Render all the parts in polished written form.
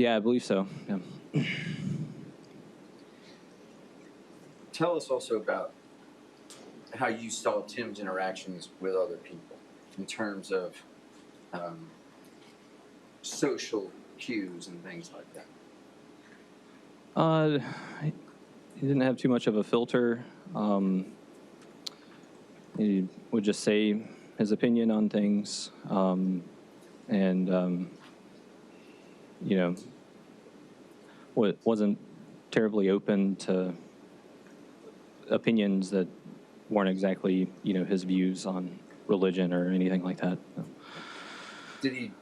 Yeah, I believe so. Yeah. Tell us also about how you saw Tim's interactions with other people in terms of social cues and things like that. He didn't have too much of a filter. He would just say his opinion on things, and you know, wasn't terribly open to opinions that weren't exactly, his views on religion or anything like that. Did he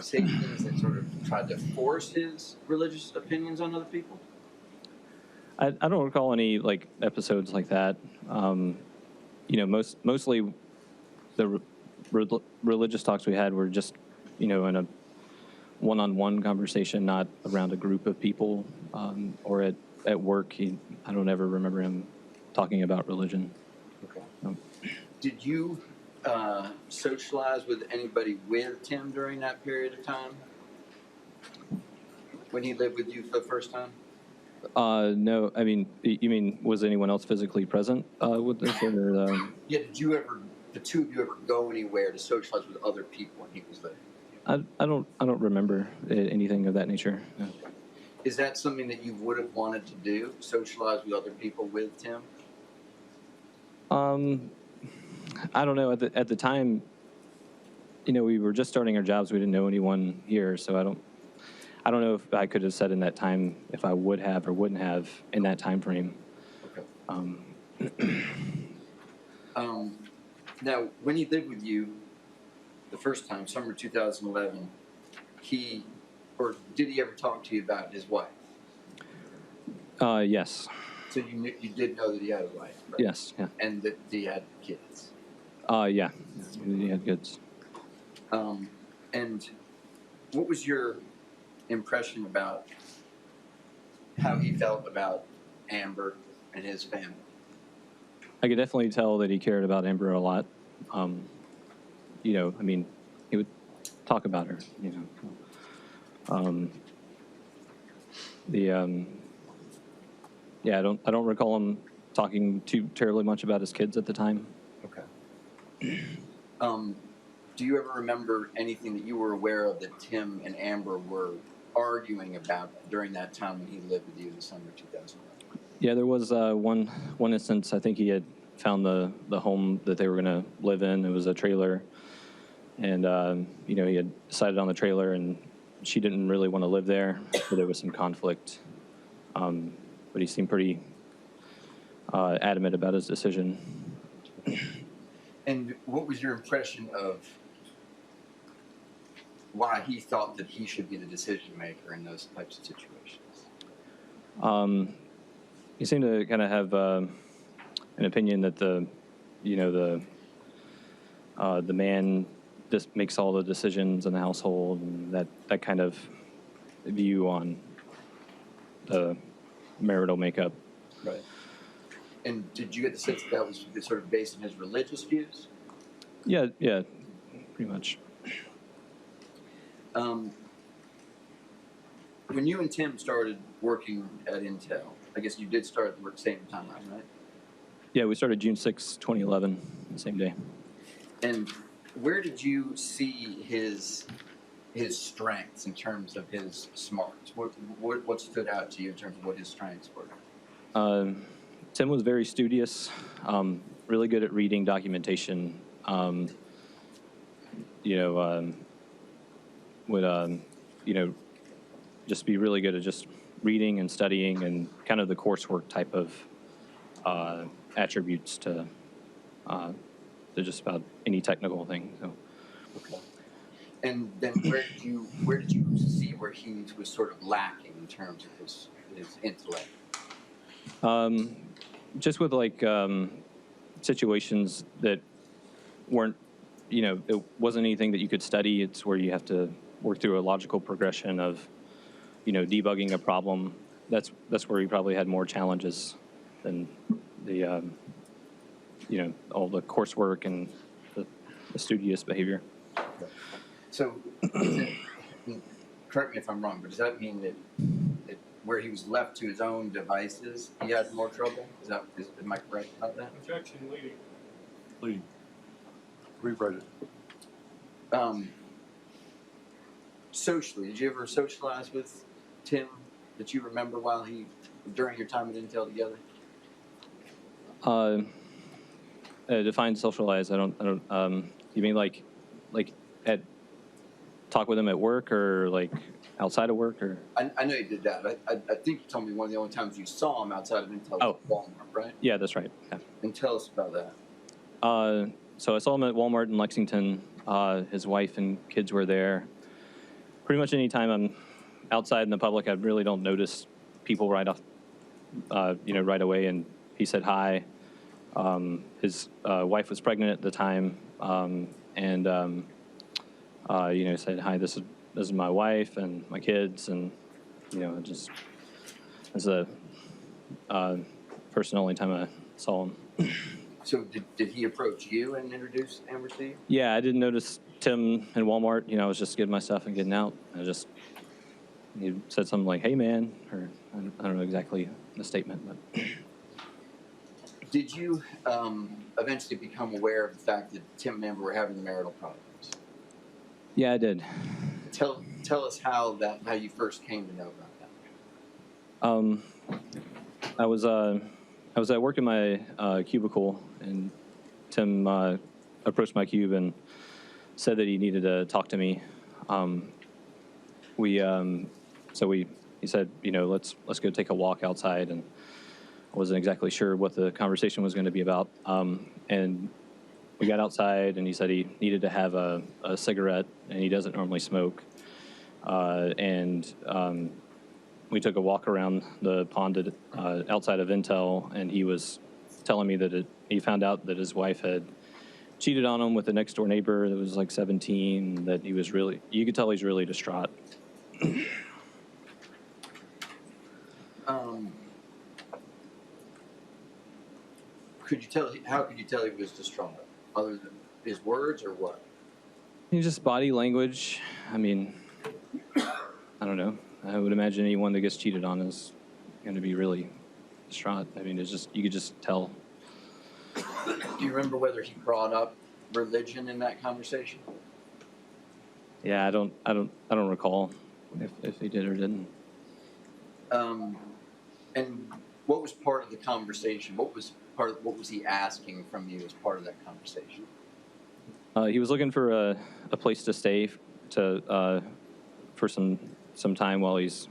say things that sort of tried to force his religious opinions on other people? I don't recall any episodes like that. Mostly the religious talks we had were just, in a one-on-one conversation, not around a group of people, or at work. I don't ever remember him talking about religion. Okay. Did you socialize with anybody with Tim during that period of time when he lived with you for the first time? No, I mean, you mean, was anyone else physically present with this? Or, yeah, did you ever, the two of you ever go anywhere to socialize with other people when he was there? I don't remember anything of that nature. No. Is that something that you would have wanted to do, socialize with other people with Tim? I don't know. At the time, we were just starting our jobs. We didn't know anyone here, so I don't know if I could have said in that time if I would have or wouldn't have in that time frame. Okay. Now, when he lived with you the first time, summer 2011, did he ever talk to you about his wife? Yes. So you did know that he had a wife, right? Yes. Yeah. And that he had kids. Yeah. He had kids. And what was your impression about how he felt about Amber and his family? I could definitely tell that he cared about Amber a lot. I mean, he would talk about her. Yeah, I don't recall him talking too terribly much about his kids at the time. Okay. Do you ever remember anything that you were aware of that Tim and Amber were arguing about during that time when he lived with you in the summer of 2011? Yeah, there was one instance. I think he had found the home that they were going to live in. It was a trailer, and he had decided on the trailer, and she didn't really want to live there, so there was some conflict. But he seemed pretty adamant about his decision. And what was your impression of why he thought that he should be the decision maker in those types of situations? He seemed to kind of have an opinion that the man just makes all the decisions in the household, and that kind of view on the marital makeup. Right. And did you get the sense that was sort of based on his religious views? Yeah, pretty much. When you and Tim started working at Intel, I guess you did start at the same time, right? Yeah, we started June 6, 2011, the same day. And where did you see his strengths in terms of his smarts? What stood out to you in terms of what his strengths were? Tim was very studious, really good at reading documentation. Would just be really good at just reading and studying and kind of the coursework type of attributes to just about any technical thing. So. Okay. And then where did you see where he was sort of lacking in terms of his intellect? Just with situations that weren't, it wasn't anything that you could study. It's where you have to work through a logical progression of, debugging a problem. That's where he probably had more challenges than the, all the coursework and the studious behavior. So correct me if I'm wrong, but does that mean that where he was left to his own devices, he had more trouble? Am I correct about that? Objection leading. Leading. Rewrite it. Socially, did you ever socialize with Tim that you remember during your time at Intel together? Define socialize. I don't. You mean like at talk with him at work or like outside of work or? I know you did that. I think you told me one of the only times you saw him outside of Intel was at Walmart, right? Yeah, that's right. Yeah. And tell us about that. So I saw him at Walmart in Lexington. His wife and kids were there. Pretty much any time I'm outside in the public, I really don't notice people right off, right away. And he said hi. His wife was pregnant at the time, and said hi. This is my wife and my kids, and just as a first and only time I saw him. So did he approach you and introduce Amber to you? Yeah, I didn't notice Tim in Walmart. I was just getting my stuff and getting out. He said something like, "Hey, man," or I don't know exactly the statement, but. Did you eventually become aware of the fact that Tim and Amber were having marital problems? Yeah, I did. Tell us how you first came to know about that. I was at work in my cubicle, and Tim approached my cube and said that he needed to talk to me. He said, let's go take a walk outside, and I wasn't exactly sure what the conversation was going to be about. And we got outside, and he said he needed to have a cigarette, and he doesn't normally smoke. We took a walk around the pond outside of Intel, and he was telling me that he found out that his wife had cheated on him with the next door neighbor that was like 17, that you could tell he's really distraught. How could you tell he was distraught? Other than his words or what? Just body language. I mean, I don't know. I would imagine anyone that gets cheated on is going to be really distraught. I mean, you could just tell. Do you remember whether he brought up religion in that conversation? Yeah, I don't recall if he did or didn't. And what was part of the conversation? What was he asking from you as part of that conversation? He was looking for a place to stay for some time while he's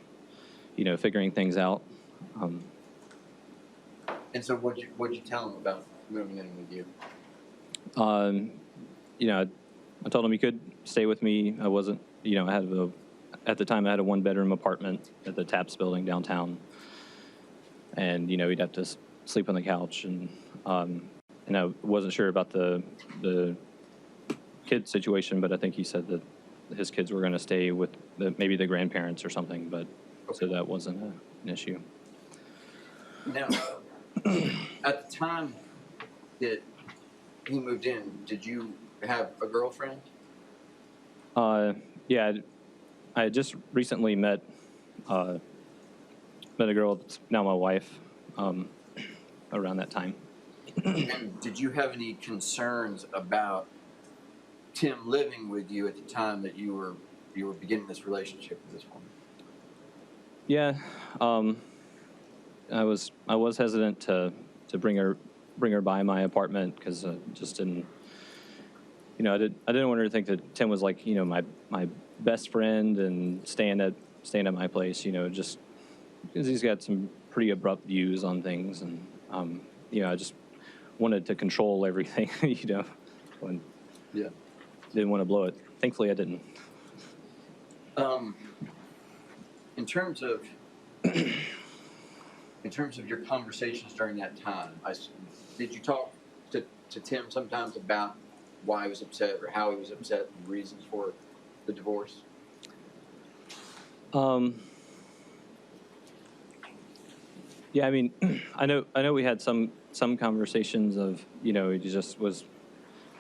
figuring things out. And so what'd you tell him about moving in with you? I told him he could stay with me. I wasn't, at the time I had a 1-bedroom apartment at the TAPS building downtown, and he'd have to sleep on the couch, and I wasn't sure about the kid situation, but I think he said that his kids were going to stay with maybe the grandparents or something, but so that wasn't an issue. Now, at the time that he moved in, did you have a girlfriend? Yeah, I had just recently met a girl that's now my wife around that time. And did you have any concerns about Tim living with you at the time that you were beginning this relationship with this woman? Yeah, I was hesitant to bring her by my apartment because I just didn't. I didn't want her to think that Tim was like my best friend and staying at my place. Just because he's got some pretty abrupt views on things, and I just wanted to control everything. Yeah. Didn't want to blow it. Thankfully, I didn't. In terms of your conversations during that time, did you talk to Tim sometimes about why he was upset or how he was upset and reasons for the divorce? Yeah, I mean, I know we had some conversations of he just was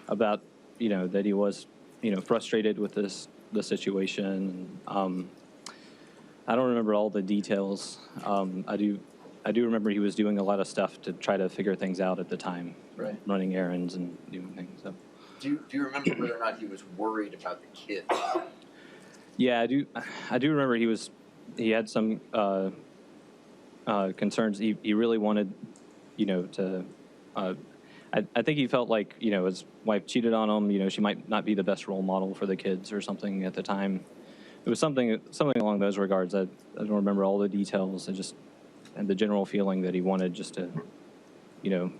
about that he was frustrated with the situation. I don't remember all the details. I do remember he was doing a lot of stuff to try to figure things out at the time, Right. running errands and doing things. So. Do you remember whether or not he was worried about the kids? Yeah, I do remember he had some concerns. He really wanted, to. I think he felt like his wife cheated on him. She might not be the best role model for the kids or something at the time. It was something along those regards. I don't remember all the details. I just had the general feeling that he wanted just to,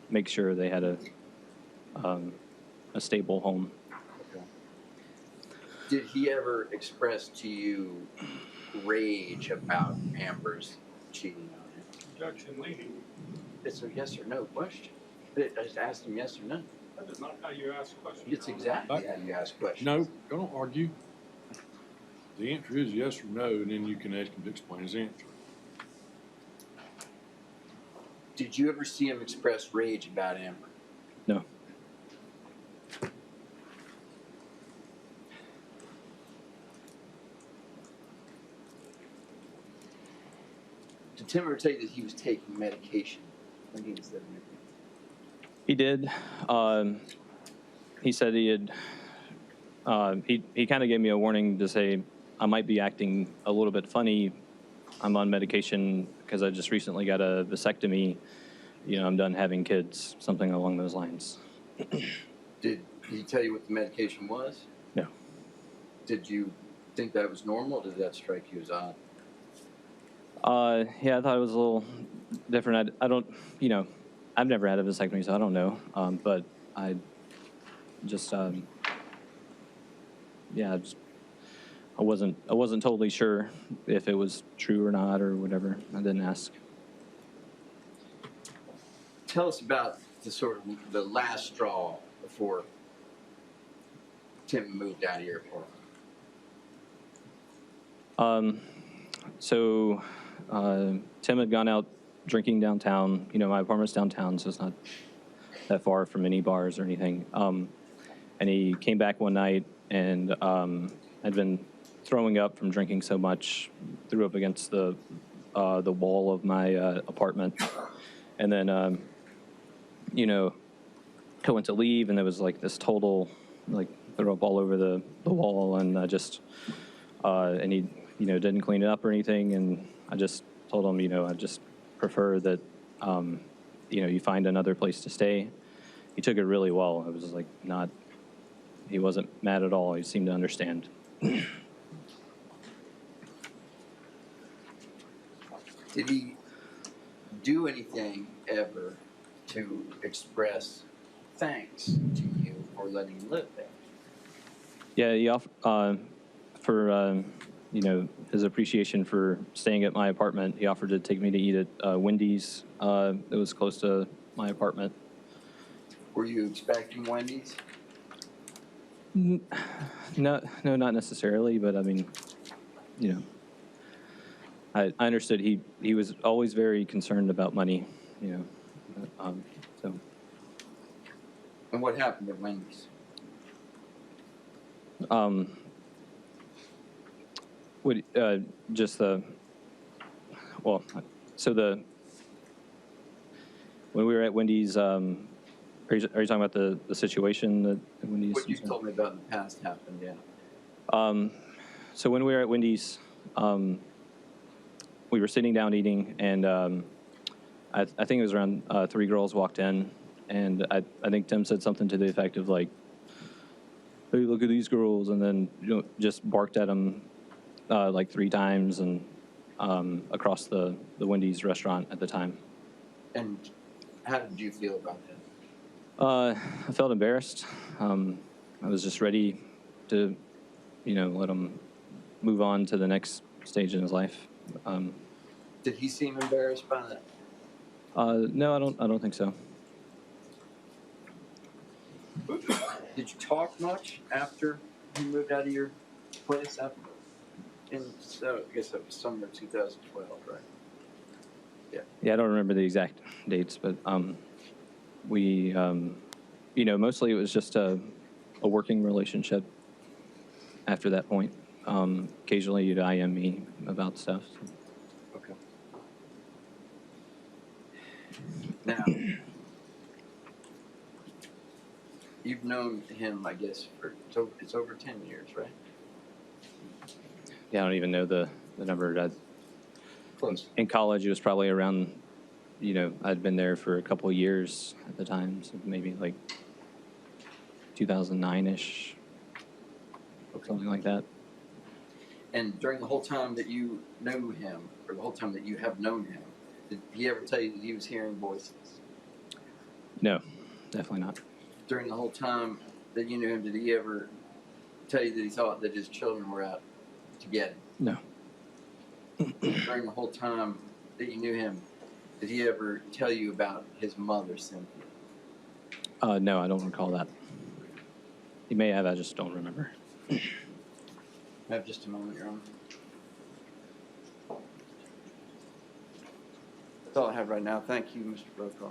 make sure they had a stable home. Okay. Did he ever express to you rage about Amber's cheating on him? Objection leading. It's a yes or no question. I just asked him yes or no. That is not how you ask questions. It's exactly how you ask questions. No, don't argue. The answer is yes or no, and then you can ask him to explain his answer. Did you ever see him express rage about Amber? No. Did Tim ever tell you that he was taking medication when he was living with you? He did. He said he had. He kind of gave me a warning to say I might be acting a little bit funny. I'm on medication because I just recently got a vasectomy. I'm done having kids, something along those lines. Did he tell you what the medication was? No. Did you think that was normal, or did that strike you as odd? Yeah, I thought it was a little different. I don't, I've never had a vasectomy, so I don't know. But I just, I wasn't totally sure if it was true or not or whatever. I didn't ask. Tell us about the last straw before Tim moved out of your apartment. So Tim had gone out drinking downtown. My apartment's downtown, so it's not that far from any bars or anything. And he came back one night and had been throwing up from drinking so much, threw up against the wall of my apartment. And then, I went to leave, and there was like this total, throw up all over the wall, and and he, didn't clean it up or anything. And I just told him, I just prefer that, you find another place to stay. He took it really well. I was he wasn't mad at all. He seemed to understand. Did he do anything ever to express thanks to you for letting him live there? Yeah, he offered for his appreciation for staying at my apartment. He offered to take me to eat at Wendy's. It was close to my apartment. Were you expecting Wendy's? No, not necessarily, but I mean, I understood he was always very concerned about money, so. And what happened at Wendy's? When we were at Wendy's, are you talking about the situation that Wendy's? What you've told me about in the past happened, yeah. So when we were at Wendy's, we were sitting down eating, and I think it was around 3 girls walked in, and I think Tim said something to the effect of like, "Hey, look at these girls," and then just barked at them like 3 times and across the Wendy's restaurant at the time. And how did you feel about that? I felt embarrassed. I was just ready to, let him move on to the next stage in his life. Did he seem embarrassed by that? No, I don't think so. Did you talk much after you moved out of your place? I guess that was summer 2012, right? Yeah, I don't remember the exact dates, but we, mostly it was just a working relationship after that point. Occasionally, you'd IM me about stuff. Okay. Now, you've known him, I guess, for it's over 10 years, right? Yeah, I don't even know the number. Close. In college, it was probably around, I'd been there for a couple of years at the time, so maybe like 2009-ish, something like that. And during the whole time that you knew him, or the whole time that you have known him, did he ever tell you that he was hearing voices? No, definitely not. During the whole time that you knew him, did he ever tell you that he thought that his children were out to get him? No. During the whole time that you knew him, did he ever tell you about his mother, Cynthia? No, I don't recall that. He may have, I just don't remember. Have just a moment, Your Honor. That's all I have right now. Thank you, Mr. Brokaw.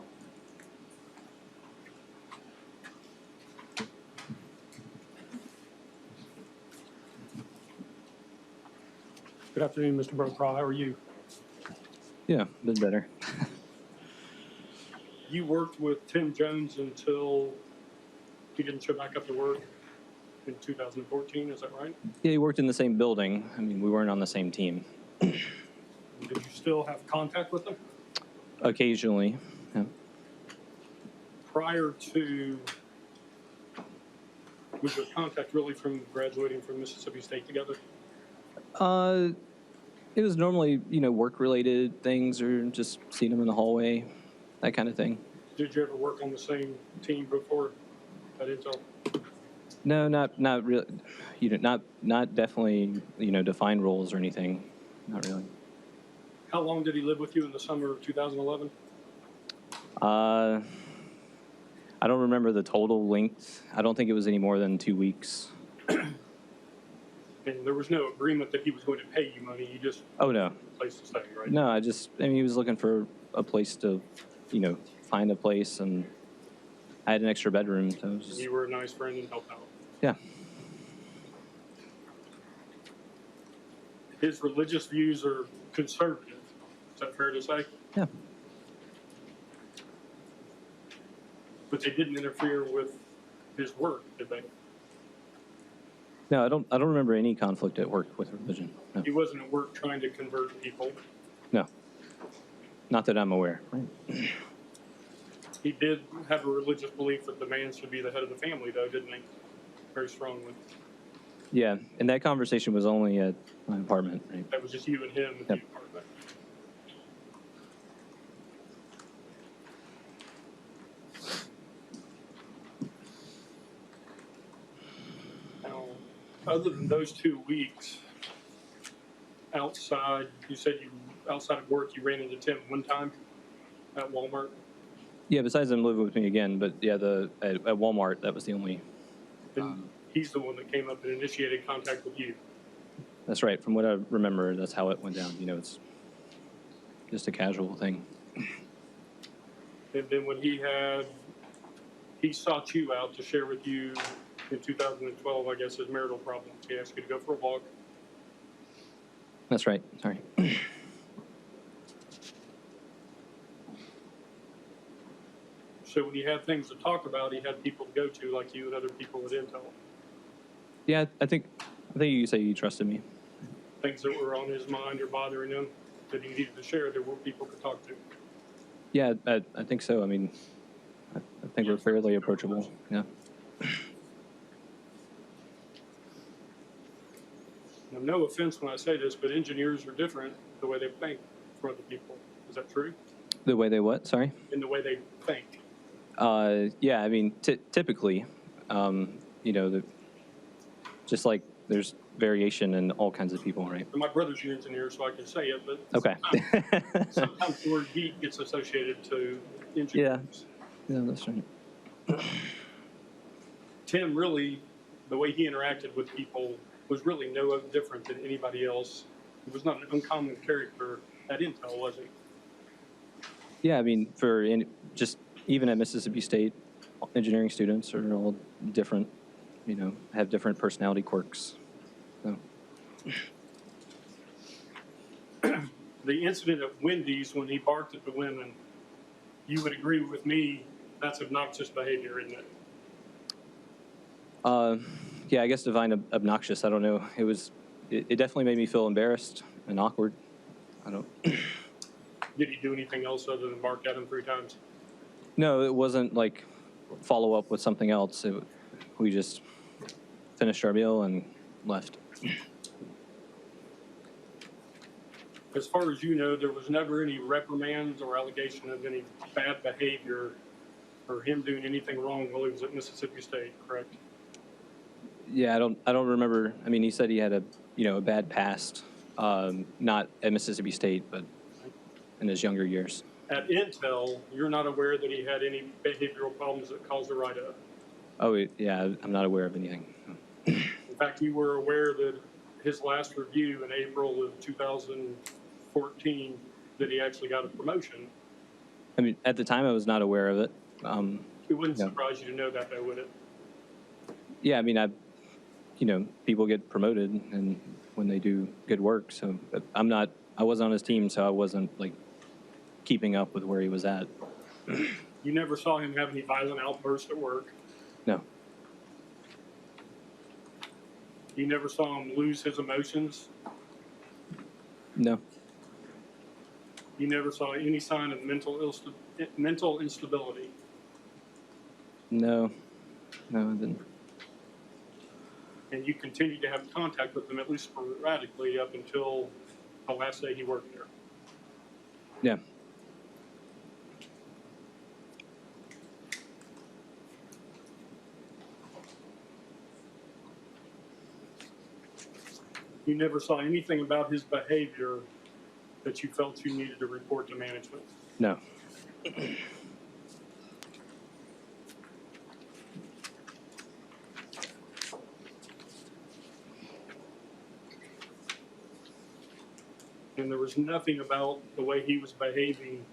Good afternoon, Mr. Brokaw. How are you? Yeah, been better. You worked with Tim Jones until he didn't show back up to work in 2014, is that right? Yeah, he worked in the same building. I mean, we weren't on the same team. Did you still have contact with him? Occasionally, yeah. Prior to, was your contact really from graduating from Mississippi State together? It was normally, work-related things or just seeing him in the hallway, that kind of thing. Did you ever work on the same team before at Intel? No, not really. Not definitely, defined roles or anything. Not really. How long did he live with you in the summer of 2011? I don't remember the total length. I don't think it was any more than 2 weeks. And there was no agreement that he was going to pay you money. You just Oh, no. a place to stay, right? No, he was looking for a place to, find a place, and I had an extra bedroom, so it was just, You were a nice friend and helped out. yeah. His religious views are conservative. Is that fair to say? Yeah. But they didn't interfere with his work, did they? No, I don't remember any conflict at work with religion. No. He wasn't at work trying to convert people. No. Not that I'm aware. Right? He did have a religious belief that the man should be the head of the family, though, didn't he? Very strongly. Yeah, and that conversation was only at my apartment, right? That was just you and him in the Yep. apartment. Now, other than those 2 weeks, outside, you said outside of work, you ran into Tim one time at Walmart. Yeah, besides him living with me again, but yeah, at Walmart, that was the only. And he's the one that came up and initiated contact with you. That's right. From what I remember, that's how it went down. It's just a casual thing. And then when he sought you out to share with you in 2012, I guess, his marital problems. He asked you to go for a walk. That's right. Sorry. So when he had things to talk about, he had people to go to, like you and other people at Intel. Yeah, I think you could say you trusted me. Things that were on his mind or bothering him that he needed to share, there were people to talk to. Yeah, I think so. I mean, I think we're fairly approachable. Yeah. Now, no offense when I say this, but engineers are different the way they think from other people. Is that true? The way they what? Sorry? In the way they think. Yeah, I mean, typically, just like there's variation in all kinds of people, right? And my brother's an engineer, so I can say it, but Okay. sometimes the word geek gets associated to engineers. Yeah, that's right. Tim really, the way he interacted with people was really no different than anybody else. He was not an uncommon character at Intel, was he? Yeah, I mean, just even at Mississippi State, engineering students are all different, have different personality quirks. So. The incident at Wendy's when he barked at the women, you would agree with me, that's obnoxious behavior, isn't it? Yeah, I guess define obnoxious. I don't know. It definitely made me feel embarrassed and awkward. I don't. Did he do anything else other than bark at him 3 times? No, it wasn't like follow up with something else. We just finished our meal and left. As far as you know, there was never any reprimands or allegation of any bad behavior or him doing anything wrong while he was at Mississippi State, correct? Yeah, I don't remember. I mean, he said he had a bad past, not at Mississippi State, but in his younger years. At Intel, you're not aware that he had any behavioral problems that caused a write-up. Oh, yeah, I'm not aware of anything. In fact, you were aware that his last review in April of 2014 that he actually got a promotion. I mean, at the time, I was not aware of it. It wouldn't Yeah. surprise you to know that, though, would it? Yeah, I mean, people get promoted and when they do good work. So but I wasn't on his team, so I wasn't like keeping up with where he was at. You never saw him have any violent outbursts at work. No. You never saw him lose his emotions. No. You never saw any sign of mental instability. No, I didn't. And you continued to have contact with him, at least sporadically, up until the last day he worked there. Yeah. You never saw anything about his behavior that you felt you needed to report to management. No. And there was nothing about the way he was behaving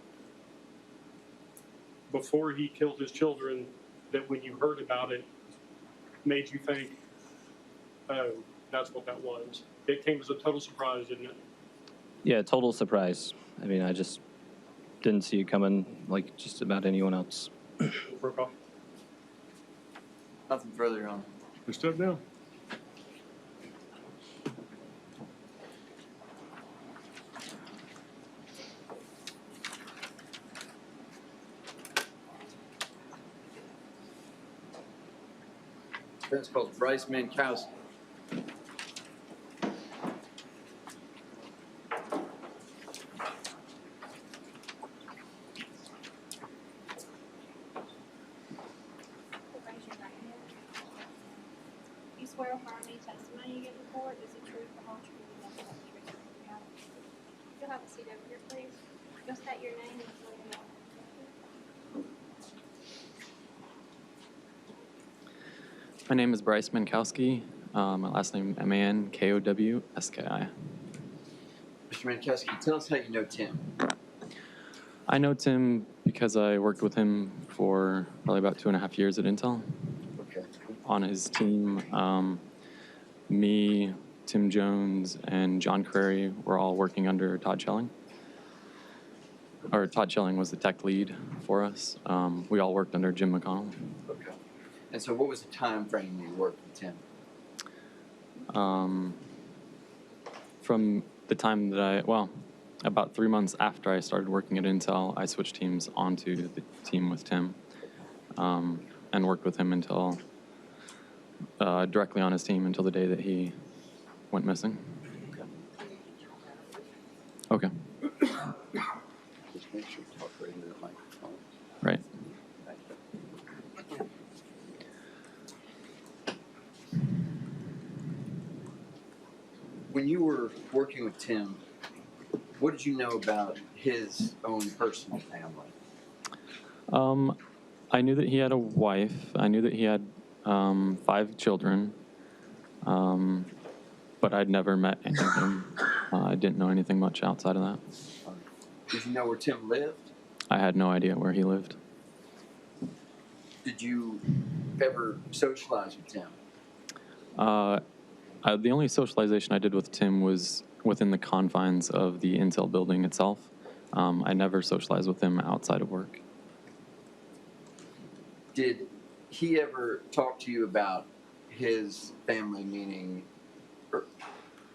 before he killed his children that when you heard about it made you think, oh, that's what that was. It came as a total surprise, didn't it? Yeah, total surprise. I mean, I just didn't see it coming like just about anyone else. Brokaw. Nothing further on. Just step down. Defense calls Bryce Mankowski. Raise your right hand. You swear or affirm any testimony you give in court is the truth, the whole truth, and nothing but the truth, so help you God. You'll have a seat over here, please. You'll state your name and swear to God. My name is Bryce Mankowski. My last name Mankowski. Mr. Mankowski, tell us how you know Tim. I know Tim because I worked with him for probably about 2.5 years at Intel. Okay. On his team, me, Tim Jones, and John Crary were all working under Todd Schelling. Or Todd Schelling was the tech lead for us. We all worked under Jim McConnell. Okay. And so what was the time frame you worked with Tim? From the time that about 3 months after I started working at Intel, I switched teams onto the team with Tim and worked with him until directly on his team until the day that he went missing. Okay. Just make sure you talk right into the microphone. Right. When you were working with Tim, what did you know about his own personal family? I knew that he had a wife. I knew that he had 5 children, but I'd never met any of them. I didn't know anything much outside of that. Did you know where Tim lived? I had no idea where he lived. Did you ever socialize with Tim? The only socialization I did with Tim was within the confines of the Intel building itself. I never socialized with him outside of work. Did he ever talk to you about his family, meaning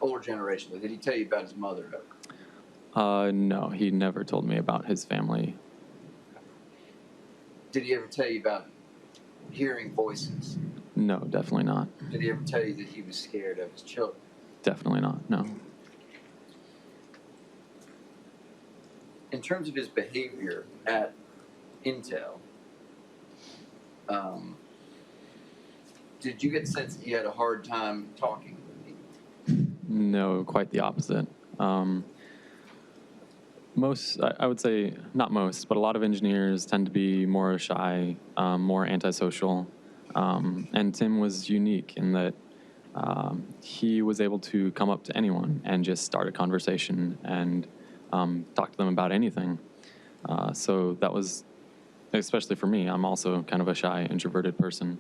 older generation? Did he tell you about his mother ever? No, he never told me about his family. Did he ever tell you about hearing voices? No, definitely not. Did he ever tell you that he was scared of his children? Definitely not, no. In terms of his behavior at Intel, did you get the sense that he had a hard time talking with people? No, quite the opposite. I would say, not most, but a lot of engineers tend to be more shy, more antisocial. And Tim was unique in that he was able to come up to anyone and just start a conversation and talk to them about anything. So that was, especially for me, I'm also kind of a shy, introverted person.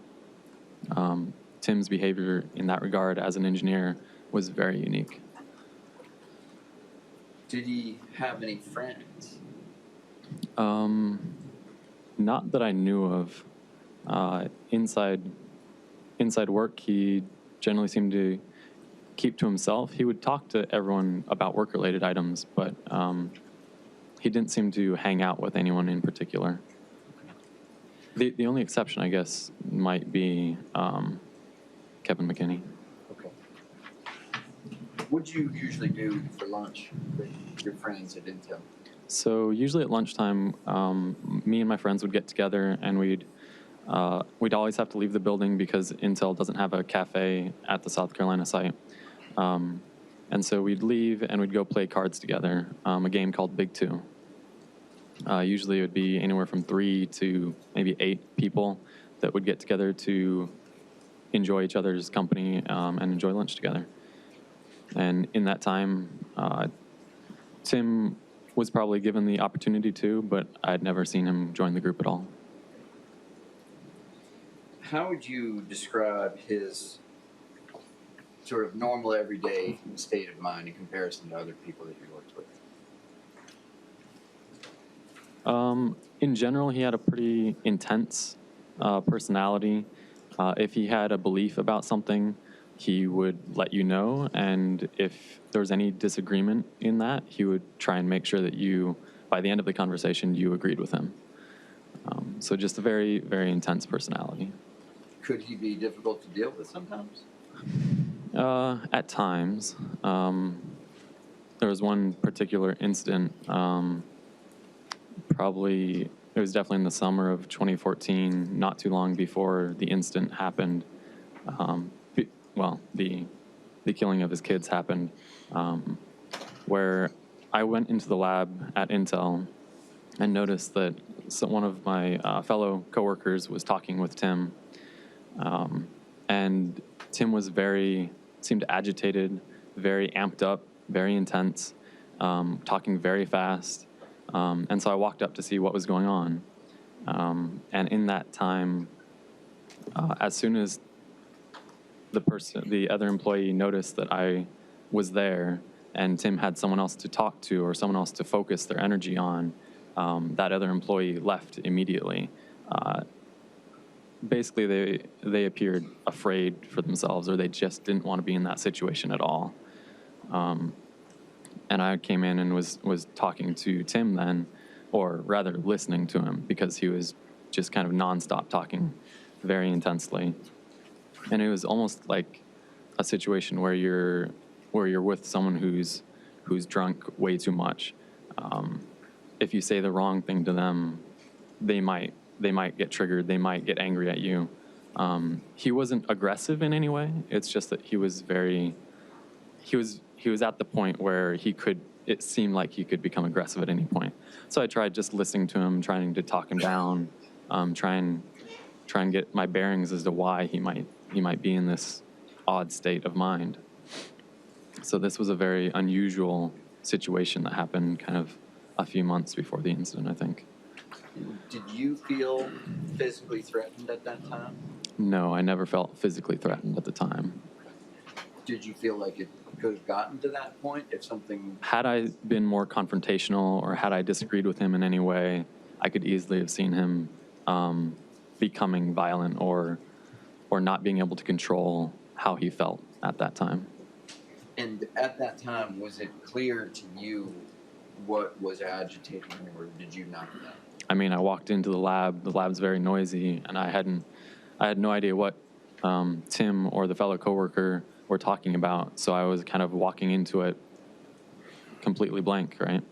Tim's behavior in that regard as an engineer was very unique. Did he have any friends? Not that I knew of. Inside work, he generally seemed to keep to himself. He would talk to everyone about work-related items, but he didn't seem to hang out with anyone in particular. The only exception, I guess, might be Kevin McKinney. Okay. What do you usually do for lunch with your friends at Intel? So usually at lunchtime, me and my friends would get together, and we'd always have to leave the building because Intel doesn't have a cafe at the South Carolina site. And so we'd leave and we'd go play cards together, a game called Big Two. Usually it would be anywhere from 3 to maybe 8 people that would get together to enjoy each other's company and enjoy lunch together. And in that time, Tim was probably given the opportunity to, but I'd never seen him join the group at all. How would you describe his sort of normal, everyday state of mind in comparison to other people that you worked with? In general, he had a pretty intense personality. If he had a belief about something, he would let you know, and if there was any disagreement in that, he would try and make sure that you, by the end of the conversation, you agreed with him. So just a very, very intense personality. Could he be difficult to deal with sometimes? At times. There was one particular incident, it was definitely in the summer of 2014, not too long before the incident happened. The killing of his kids happened, where I went into the lab at Intel and noticed that one of my fellow coworkers was talking with Tim, and Tim was seemed agitated, very amped up, very intense, talking very fast, and so I walked up to see what was going on, and in that time, as soon as the other employee noticed that I was there and Tim had someone else to talk to or someone else to focus their energy on, that other employee left immediately. Basically, they appeared afraid for themselves, or they just didn't want to be in that situation at all. And I came in and was talking to Tim then, or rather listening to him, because he was just kind of nonstop talking very intensely. And it was almost like a situation where you're with someone who's drunk way too much. If you say the wrong thing to them, they might get triggered. They might get angry at you. He wasn't aggressive in any way. It's just that he was at the point where it seemed like he could become aggressive at any point. So I tried just listening to him, trying to talk him down, try and get my bearings as to why he might be in this odd state of mind. So this was a very unusual situation that happened kind of a few months before the incident, I think. Did you feel physically threatened at that time? No, I never felt physically threatened at the time. did you feel like it could have gotten to that point if something? Had I been more confrontational or had I disagreed with him in any way, I could easily have seen him becoming violent or not being able to control how he felt at that time. And at that time, was it clear to you what was agitating him, or did you not know? I mean, I walked into the lab. The lab's very noisy, and I had no idea what Tim or the fellow coworker were talking about. So I was kind of walking into it completely blank, right?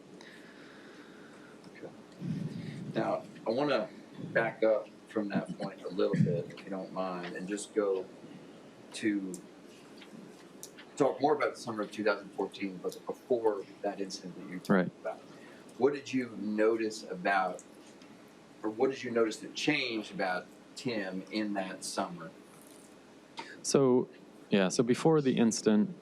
Okay. Now, I want to back up from that point a little bit, if you don't mind, and just go to talk more about the summer of 2014, but before that incident that you talked about. What did you notice about, or what did you notice that changed about Tim in that summer? So, yeah, so before the incident,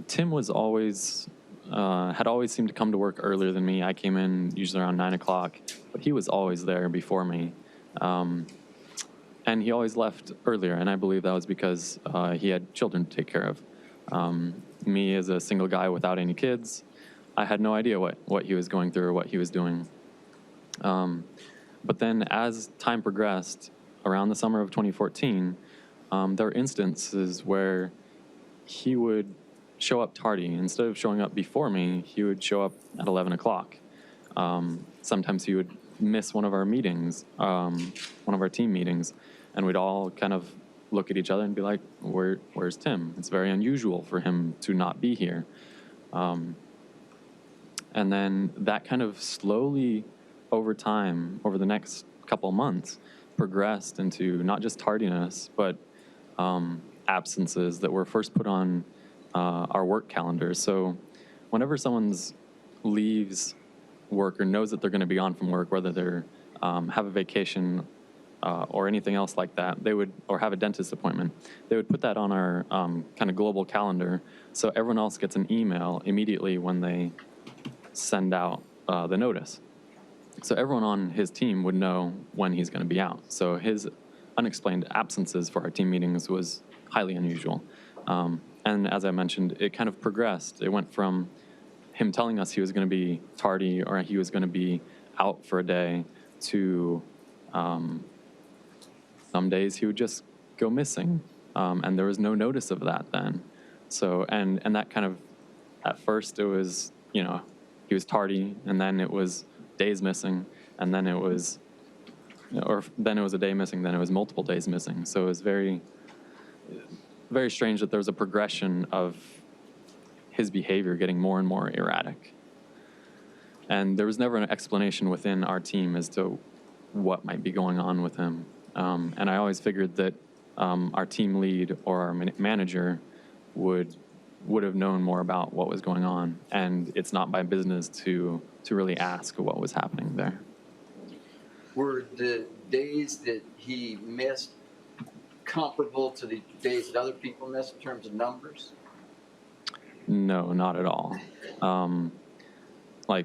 Tim was always, had always seemed to come to work earlier than me. I came in usually around 9 o'clock, but he was always there before me. And he always left earlier, and I believe that was because he had children to take care of. Me, as a single guy without any kids, I had no idea what he was going through or what he was doing. But then as time progressed, around the summer of 2014, there were instances where he would show up tardy. Instead of showing up before me, he would show up at 11 o'clock. Sometimes he would miss one of our meetings, one of our team meetings, and we'd all kind of look at each other and be like, where's Tim? It's very unusual for him to not be here. And then that kind of slowly over time, over the next couple months, progressed into not just tardiness, but absences that were first put on our work calendars. So whenever someone's leaves work or knows that they're going to be on from work, whether they're have a vacation or anything else like that, they would, or have a dentist appointment, they would put that on our kind of global calendar, so everyone else gets an email immediately when they send out the notice. So everyone on his team would know when he's going to be out. So his unexplained absences for our team meetings was highly unusual. And as I mentioned, it kind of progressed. It went from him telling us he was going to be tardy or he was going to be out for a day to some days he would just go missing. And there was no notice of that then. So, and that kind of, at first it was, you know, he was tardy, and then it was days missing, and then it was, or then it was a day missing, then it was multiple days missing. So it was very, very strange that there was a progression of his behavior getting more and more erratic. And there was never an explanation within our team as to what might be going on with him. And I always figured that our team lead or our manager would have known more about what was going on. And it's not my business to really ask what was happening there. Were the days that he missed comparable to the days that other people missed in terms of numbers? No, not at all. Like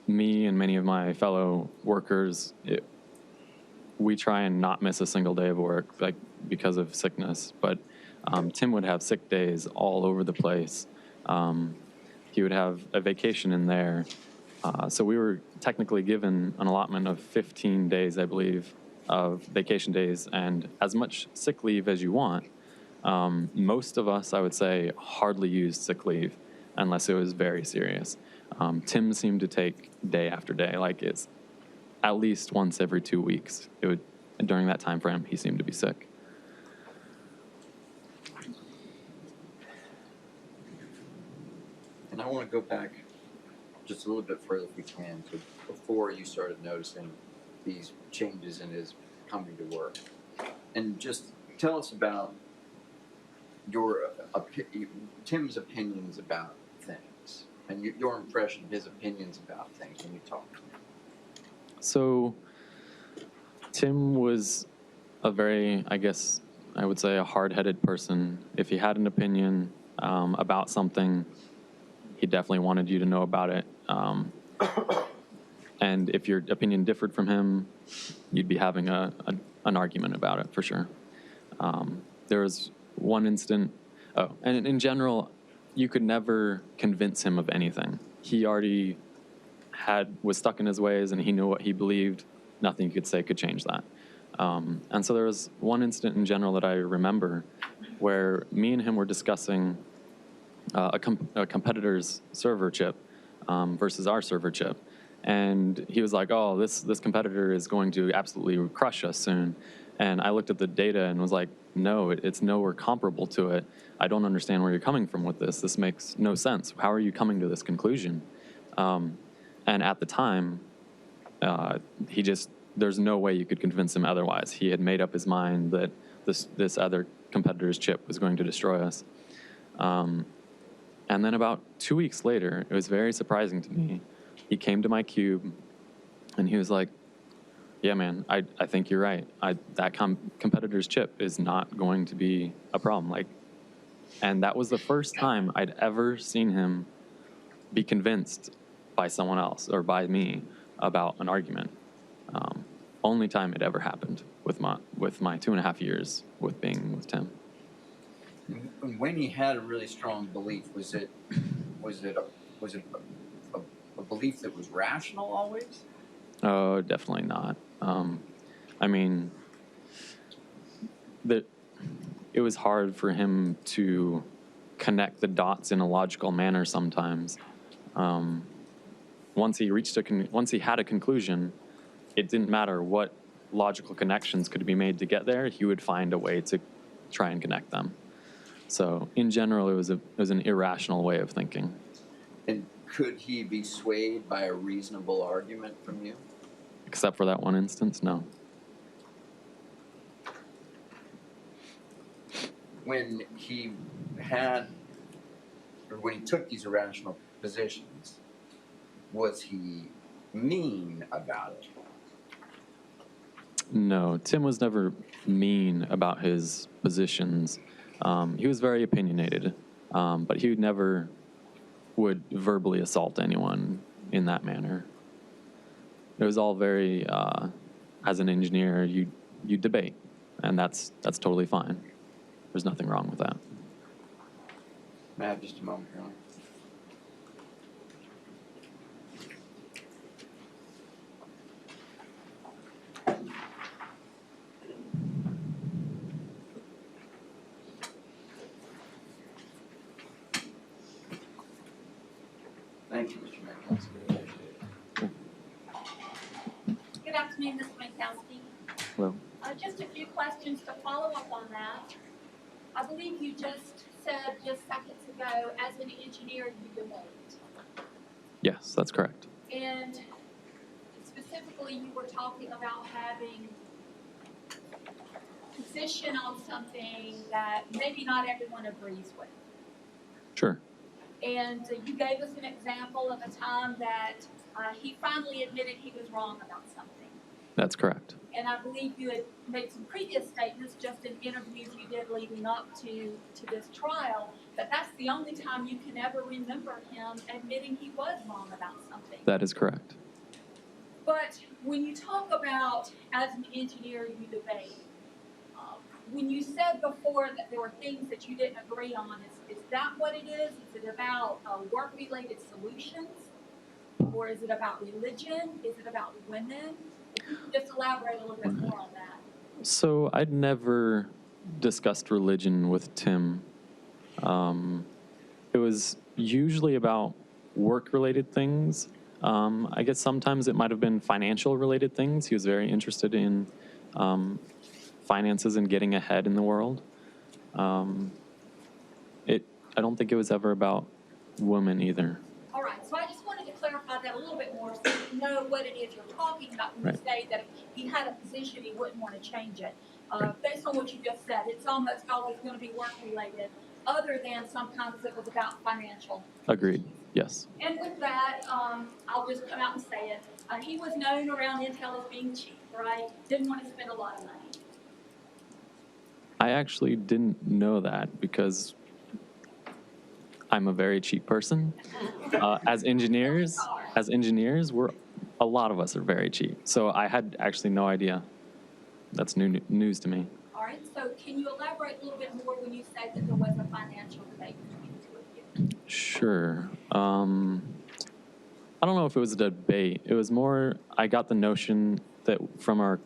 me and many of my fellow workers, we try and not miss a single day of work, like because of sickness. But Tim would have sick days all over the place. He would have a vacation in there. So we were technically given an allotment of 15 days, I believe, of vacation days and as much sick leave as you want. Most of us, I would say, hardly used sick leave unless it was very serious. Tim seemed to take day after day, like it's at least once every 2 weeks. During that time frame, he seemed to be sick. And I want to go back just a little bit further if we can to before you started noticing these changes in his coming to work. And just tell us about Tim's opinions about things and your impression of his opinions about things when you talk. So Tim was a very, I guess I would say, a hard-headed person. If he had an opinion about something, he definitely wanted you to know about it. And if your opinion differed from him, you'd be having an argument about it for sure. There was one incident, Oh, and in general, you could never convince him of anything. He already was stuck in his ways, and he knew what he believed. Nothing you could say could change that. And so there was one incident in general that I remember where me and him were discussing a competitor's server chip versus our server chip. And he was like, oh, this competitor is going to absolutely crush us soon. And I looked at the data and was like, no, it's nowhere comparable to it. I don't understand where you're coming from with this. This makes no sense. How are you coming to this conclusion? And at the time, there's no way you could convince him otherwise. He had made up his mind that this other competitor's chip was going to destroy us. And then about 2 weeks later, it was very surprising to me. He came to my cube, and he was like, yeah, man, I think you're right. That competitor's chip is not going to be a problem. And that was the first time I'd ever seen him be convinced by someone else or by me about an argument. Only time it ever happened with my 2.5 years with being with Tim. When he had a really strong belief, was it a belief that was rational always? Oh, definitely not. I mean, it was hard for him to connect the dots in a logical manner sometimes. Once he had a conclusion, it didn't matter what logical connections could be made to get there. He would find a way to try and connect them. So in general, it was an irrational way of thinking. And could he be swayed by a reasonable argument from you? Except for that one instance, no. When he took these irrational positions, was he mean about it? No, Tim was never mean about his positions. He was very opinionated, but he never would verbally assault anyone in that manner. It was all very, as an engineer, you debate, and that's totally fine. There's nothing wrong with that. May I have just a moment, Your Honor? Thank you, Mr. Mankowski. Good afternoon, Ms. Mankowski. Hello. Just a few questions to follow up on that. I believe you just said just seconds ago, as an engineer, you debate. Yes, that's correct. And specifically, you were talking about having position on something that maybe not everyone agrees with. Sure. And you gave us an example of a time that he finally admitted he was wrong about something. That's correct. And I believe you had made some previous statements just in interviews you did leading up to this trial, that that's the only time you can ever remember him admitting he was wrong about something. That is correct. But when you talk about, as an engineer, you debate, when you said before that there were things that you didn't agree on, is that what it is? Is it about work-related solutions? Or is it about religion? Is it about women? If you could just elaborate a little bit more on that. So I'd never discussed religion with Tim. It was usually about work-related things. I guess sometimes it might have been financial-related things. He was very interested in finances and getting ahead in the world. I don't think it was ever about women either. All right, so I just wanted to clarify that a little bit more so you know what it is you're talking about when you say that if he had a position, he wouldn't want to change it. Based on what you just said, it's almost always going to be work-related, other than sometimes it was about financial. Agreed, yes. And with that, I'll just come out and say it. He was known around Intel as being cheap, right? Didn't want to spend a lot of money. I actually didn't know that because I'm a very cheap person. As engineers, a lot of us are very cheap. So I had actually no idea. That's new news to me. All right. right, so can you elaborate a little bit more when you said that there was a financial debate between the two of you? Sure. I don't know if it was a debate. It was more, I got the notion that from our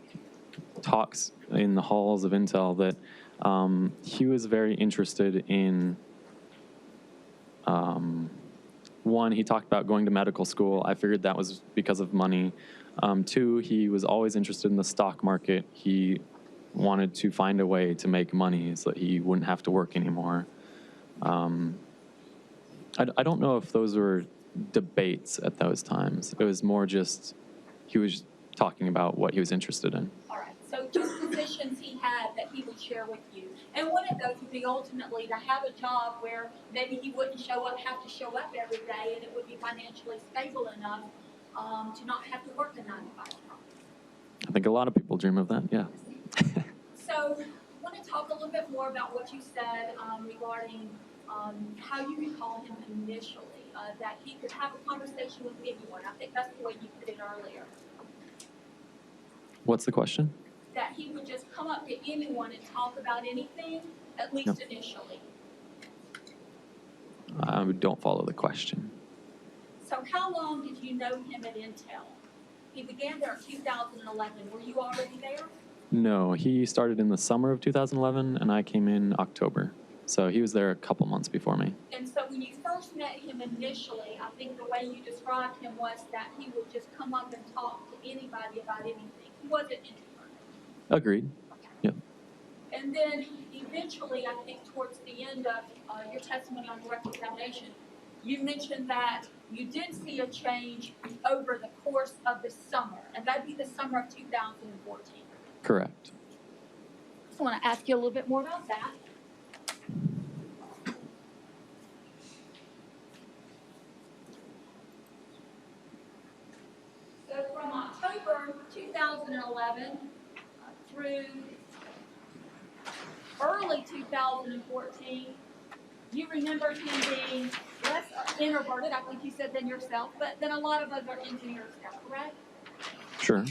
talks in the halls of Intel that he was very interested in, one, he talked about going to medical school. I figured that was because of money. Two, he was always interested in the stock market. He wanted to find a way to make money so that he wouldn't have to work anymore. I don't know if those were debates at those times. It was more just he was talking about what he was interested in. All right, so just positions he had that he would share with you. And one of those would be ultimately to have a job where maybe he wouldn't have to show up every day, and it would be financially stable enough to not have to work a 9 to 5 job. I think a lot of people dream of that, yeah. So I want to talk a little bit more about what you said regarding how you could call him initially, that he could have a conversation with anyone. I think that's the way you put it earlier. What's the question? That he would just come up to anyone and talk about anything, at least initially. I don't follow the question. So how long did you know him at Intel? He began there in 2011. Were you already there? No, he started in the summer of 2011, and I came in October. So he was there a couple months before me. And so when you first met him initially, I think the way you described him was that he would just come up and talk to anybody about anything. He wasn't introverted. Agreed. Yeah. And then eventually, I think towards the end of your testimony on direct examination, you mentioned that you did see a change over the course of the summer, and that'd be the summer of 2014. Correct. So I want to ask you a little bit more about that. So from October 2011 through early 2014, you remember him being less introverted, I think you said, than yourself, but than a lot of other engineers are, correct? Sure.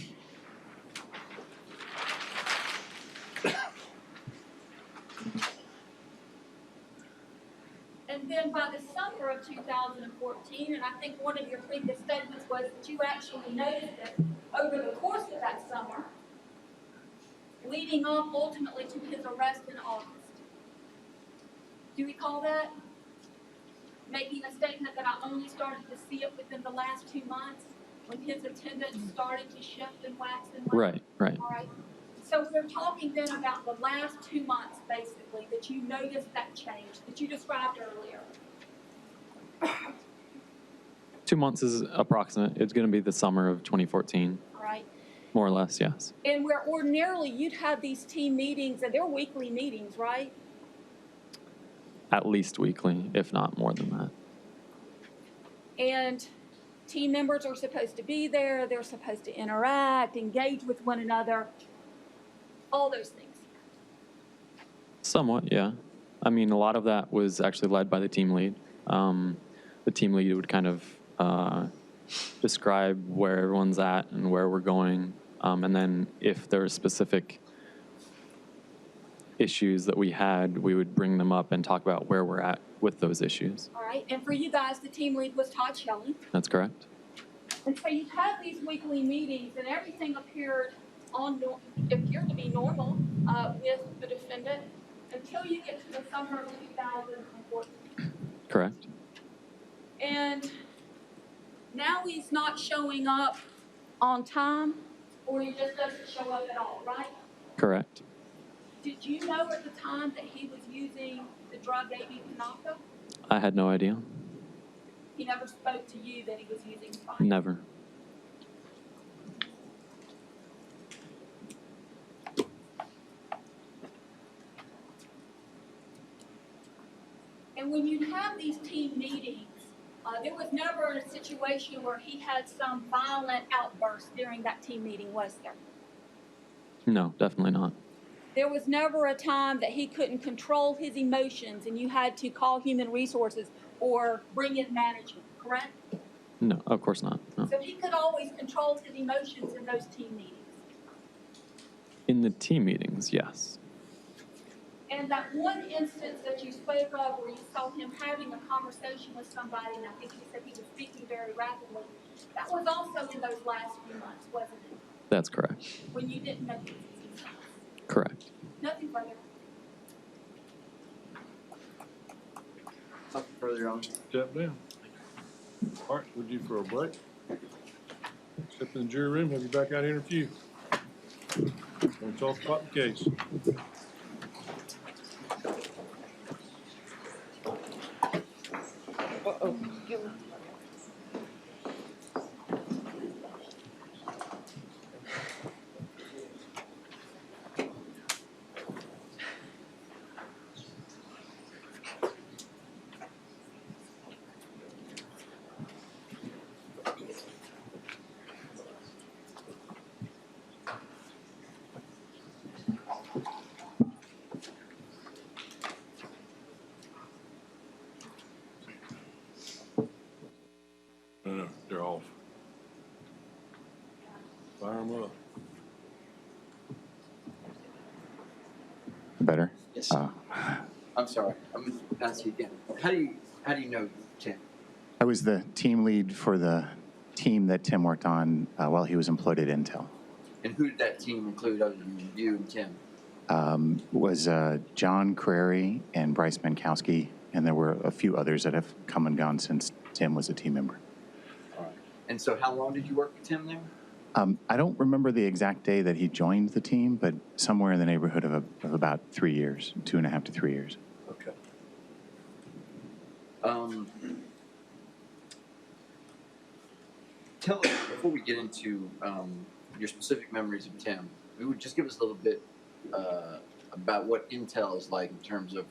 And then by the summer of 2014, and I think one of your previous statements was that you actually noticed that over the course of that summer, leading up ultimately to his arrest in August. Do you recall that? Making a statement that I only started to see it within the last 2 months when his attendance started to shift and wax and wax. Right. All right. So we're talking then about the last 2 months, basically, that you noticed that change that you described earlier. 2 months is approximate. It's going to be the summer of 2014. All right. More or less, yes. And where ordinarily you'd have these team meetings, and they're weekly meetings, right? At least weekly, if not more than that. And team members are supposed to be there. They're supposed to interact, engage with one another, all those things. Somewhat, yeah. I mean, a lot of that was actually led by the team lead. The team lead would kind of describe where everyone's at and where we're going. And then if there were specific issues that we had, we would bring them up and talk about where we're at with those issues. All right. And for you guys, the team lead was Todd Shelley. That's correct. And so you had these weekly meetings, and everything appeared to be normal with the defendant until you get to the summer of 2014. Correct. And now he's not showing up on time, or he just doesn't show up at all, right? Correct. Did you know at the time that he was using the drug AB Kanaka? I had no idea. He never spoke to you that he was using fire? Never. And when you have these team meetings, there was never a situation where he had some violent outburst during that team meeting, was there? No, definitely not. There was never a time that he couldn't control his emotions and you had to call human resources or bring in management, correct? No, of course not. No. So he could always control his emotions in those team meetings. In the team meetings, yes. And that one instance that you spoke of where you saw him having a conversation with somebody, and I think you said he was speaking very rapidly, that was also in those last few months, wasn't it? That's correct. When you didn't know he was detained. Correct. Nothing further. Something further on? Step down. All right, we're due for a break. Step in the jury room, have you back out here in a few. We'll talk about the case. No, they're off. Fire them up. Better? Yes. I'm sorry. I'm going to ask you again. How do you know Tim? I was the team lead for the team that Tim worked on while he was employed at Intel. And who did that team include other than you and Tim? Was John Crary and Bryce Mankowski, and there were a few others that have come and gone since Tim was a team member. All right. And so how long did you work with Tim there? I don't remember the exact day that he joined the team, but somewhere in the neighborhood of about 3 years, 2.5 to 3 years. Okay. Tell us, before we get into your specific memories of Tim, we would just give us a little bit about what Intel is like in terms of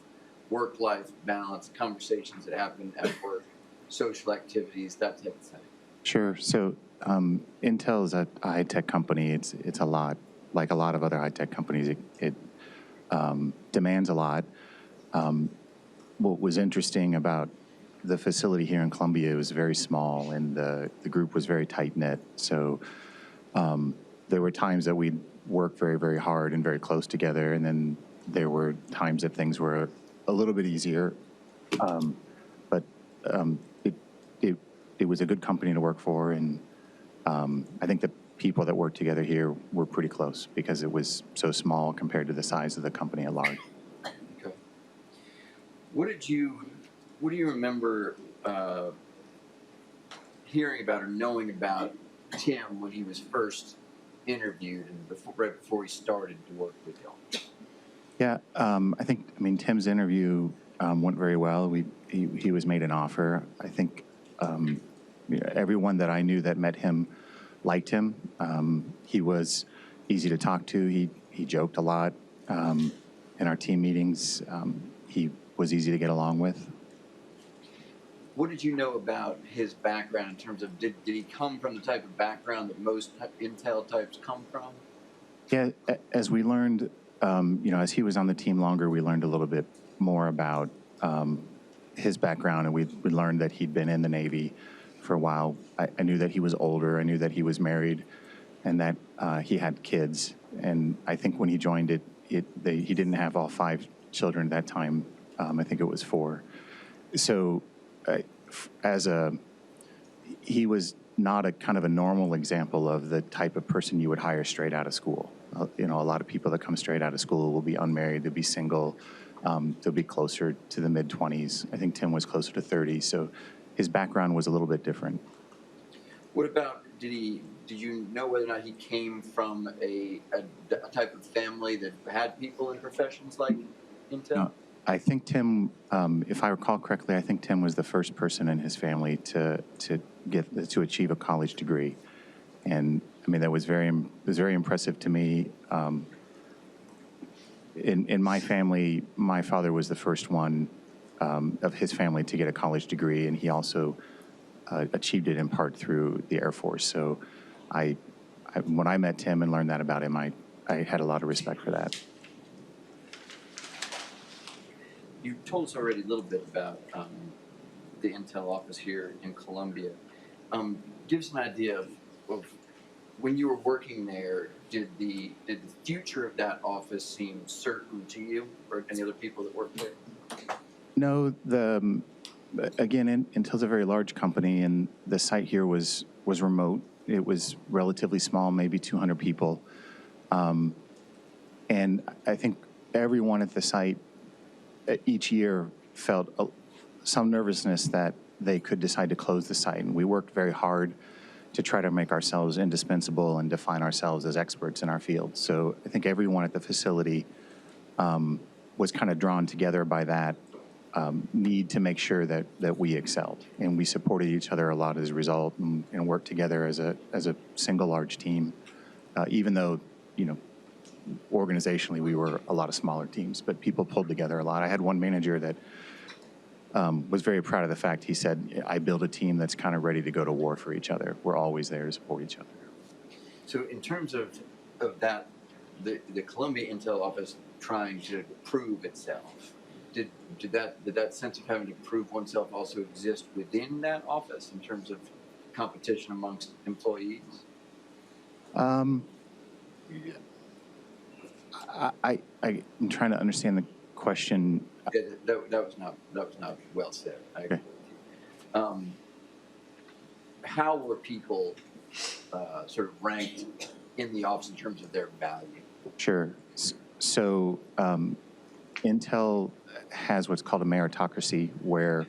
work-life balance, conversations that happen at work, social activities, that type of thing. Sure. So Intel is a high-tech company. It's a lot, like a lot of other high-tech companies. It demands a lot. What was interesting about the facility here in Columbia was very small, and the group was very tight-knit. So there were times that we'd work very, very hard and very close together, and then there were times that things were a little bit easier. But it was a good company to work for, and I think the people that worked together here were pretty close because it was so small compared to the size of the company at large. Okay. What do you remember hearing about or knowing about Tim when he was first interviewed and right before he started to work with y'all? Yeah, I mean, Tim's interview went very well. He was made an offer. I think everyone that I knew that met him liked him. He was easy to talk to. He joked a lot in our team meetings. He was easy to get along with. What did you know about his background in terms of did he come from the type of background that most Intel types come from? Yeah, as we learned, as he was on the team longer, we learned a little bit more about his background, and we learned that he'd been in the Navy for a while. I knew that he was older. I knew that he was married, and that he had kids. And I think when he joined he didn't have all 5 children at that time. I think it was 4. So he was not a kind of a normal example of the type of person you would hire straight out of school. A lot of people that come straight out of school will be unmarried, they'll be single, they'll be closer to the mid-20s. I think Tim was closer to 30, so his background was a little bit different. What about, did you know whether or not he came from a type of family that had people in professions like Intel? No, I think Tim, if I recall correctly, I think Tim was the first person in his family to achieve a college degree, and I mean that was very impressive to me. In my family, my father was the first one of his family to get a college degree, and he also achieved it in part through the Air Force. So, when I met Tim and learned that about him, I had a lot of respect for that. You told us already a little bit about the Intel office here in Columbia. Give us an idea of when you were working there, did the future of that office seem certain to you or any other people that worked there? No, again, Intel's a very large company, and the site here was remote. It was relatively small, maybe 200 people. And I think everyone at the site each year felt some nervousness that they could decide to close the site. And we worked very hard to try to make ourselves indispensable and define ourselves as experts in our field. So I think everyone at the facility was kind of drawn together by that need to make sure that we excelled. And we supported each other a lot as a result and worked together as a single large team, even though, you know, organizationally we were a lot of smaller teams, but people pulled together a lot. I had one manager that was very proud of the fact he said, I build a team that's kind of ready to go to war for each other. We're always there to support each other. So in terms of that, the Columbia Intel office trying to prove itself, did that sense of having to prove oneself also exist within that office in terms of competition amongst employees? I'm trying to understand the question. Yeah, that was not well said. I agree with you. How were people sort of ranked in the office in terms of their value? Sure. So Intel has what's called a meritocracy, where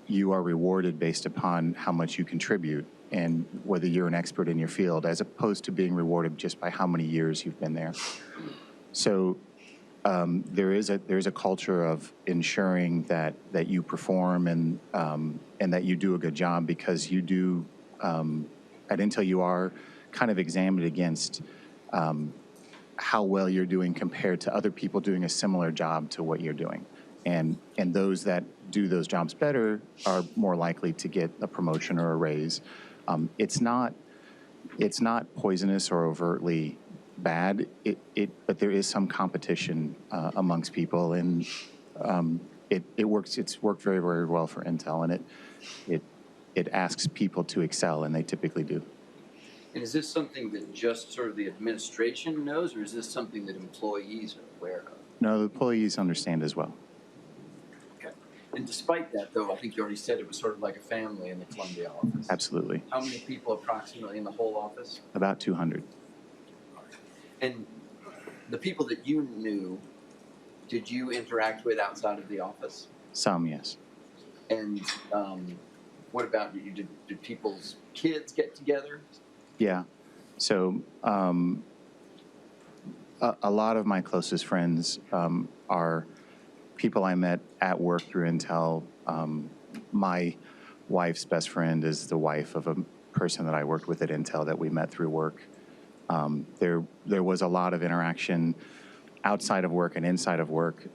you are rewarded based upon how much you contribute and whether you're an expert in your field, as opposed to being rewarded just by how many years you've been there. So there is a culture of ensuring that you perform and that you do a good job, because you do at Intel you are kind of examined against how well you're doing compared to other people doing a similar job to what you're doing, and those that do those jobs better are more likely to get a promotion or a raise. It's not poisonous or overtly bad, but there is some competition amongst people, and it works. It's worked very, very well for Intel, and it asks people to excel, and they typically do. And is this something that just sort of the administration knows, or is this something that employees are aware of? No, the employees understand as well. Okay. And despite that, though, I think you already said it was sort of like a family in the Columbia office. Absolutely. How many people approximately in the whole office? About 200. And the people that you knew, did you interact with outside of the office? Some, yes. And what about you? Did people's kids get together? Yeah. So a lot of my closest friends are people I met at work through Intel. My wife's best friend is the wife of a person that I worked with at Intel that we met through work. There was a lot of interaction outside of work and inside of work.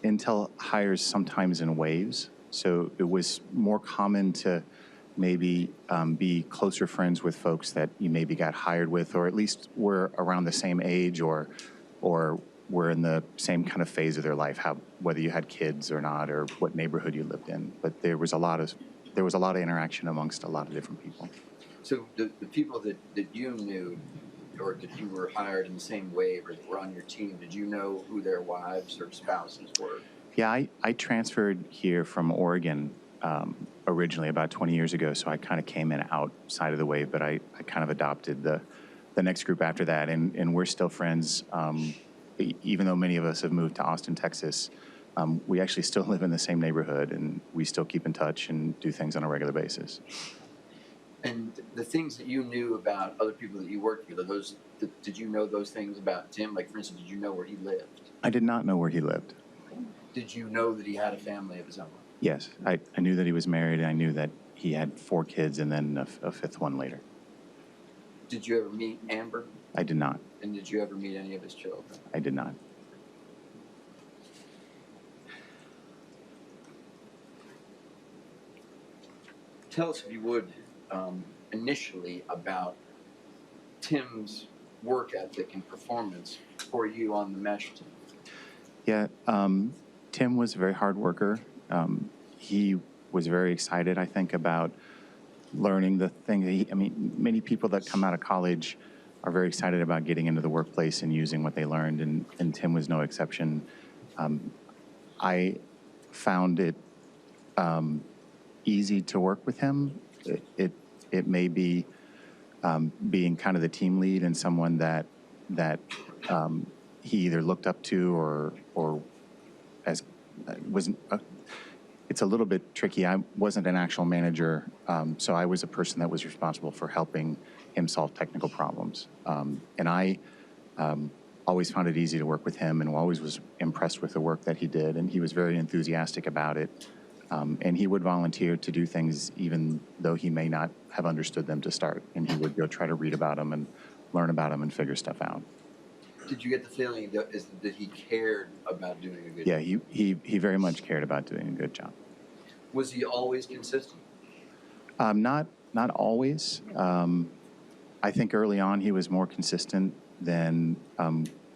Intel hires sometimes in waves, so it was more common to maybe be closer friends with folks that you maybe got hired with, or at least were around the same age, or were in the same kind of phase of their life, whether you had kids or not, or what neighborhood you lived in. But there was a lot of interaction amongst a lot of different people. So the people that you knew, or that you were hired in the same wave, or that were on your team, did you know who their wives or spouses were? Yeah, I transferred here from Oregon originally about 20 years ago, so I kind of came in outside of the wave, but I kind of adopted the next group after that, and we're still friends. Even though many of us have moved to Austin, Texas, we actually still live in the same neighborhood, and we still keep in touch and do things on a regular basis. And the things that you knew about other people that you worked with, did you know those things about Tim? Like, for instance, did you know where he lived? I did not know where he lived. Did you know that he had a family of his own? Yes, I knew that he was married, and I knew that he had 4 kids and then a fifth one later. Did you ever meet Amber? I did not. And did you ever meet any of his children? I did not. Tell us, if you would, initially about Tim's work ethic and performance for you on the mesh team. Yeah, Tim was a very hard worker. He was very excited, I think, about learning the thing that I mean, many people that come out of college are very excited about getting into the workplace and using what they learned, and Tim was no exception. I found it easy to work with him. It may be being kind of the team lead and someone that he either looked up to or as wasn't. It's a little bit tricky. I wasn't an actual manager, so I was a person that was responsible for helping him solve technical problems. And I always found it easy to work with him, and always was impressed with the work that he did. And he was very enthusiastic about it. And he would volunteer to do things even though he may not have understood them to start. And he would go try to read about them and learn about them and figure stuff out. Did you get the feeling that he cared about doing a good Yeah, job? he very much cared about doing a good job. Was he always consistent? Not always. I think early on he was more consistent than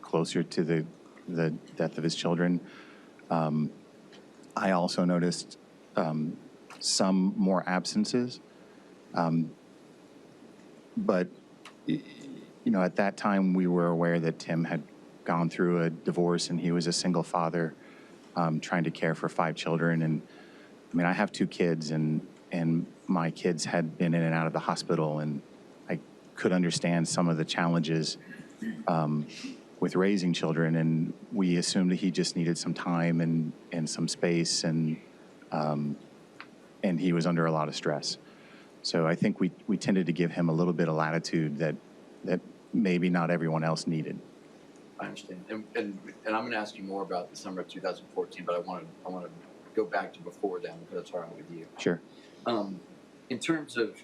closer to the death of his children. I also noticed some more absences, but you know, at that time we were aware that Tim had gone through a divorce and he was a single father trying to care for 5 children. And I mean, I have 2 kids, and my kids had been in and out of the hospital, and I could understand some of the challenges with raising children, and we assumed that he just needed some time and some space, and he was under a lot of stress. So I think we tended to give him a little bit of latitude that maybe not everyone else needed. I understand. And I'm going to ask you more about the summer of 2014, but I want to go back to before then, because that's all right with you. Sure. In terms of,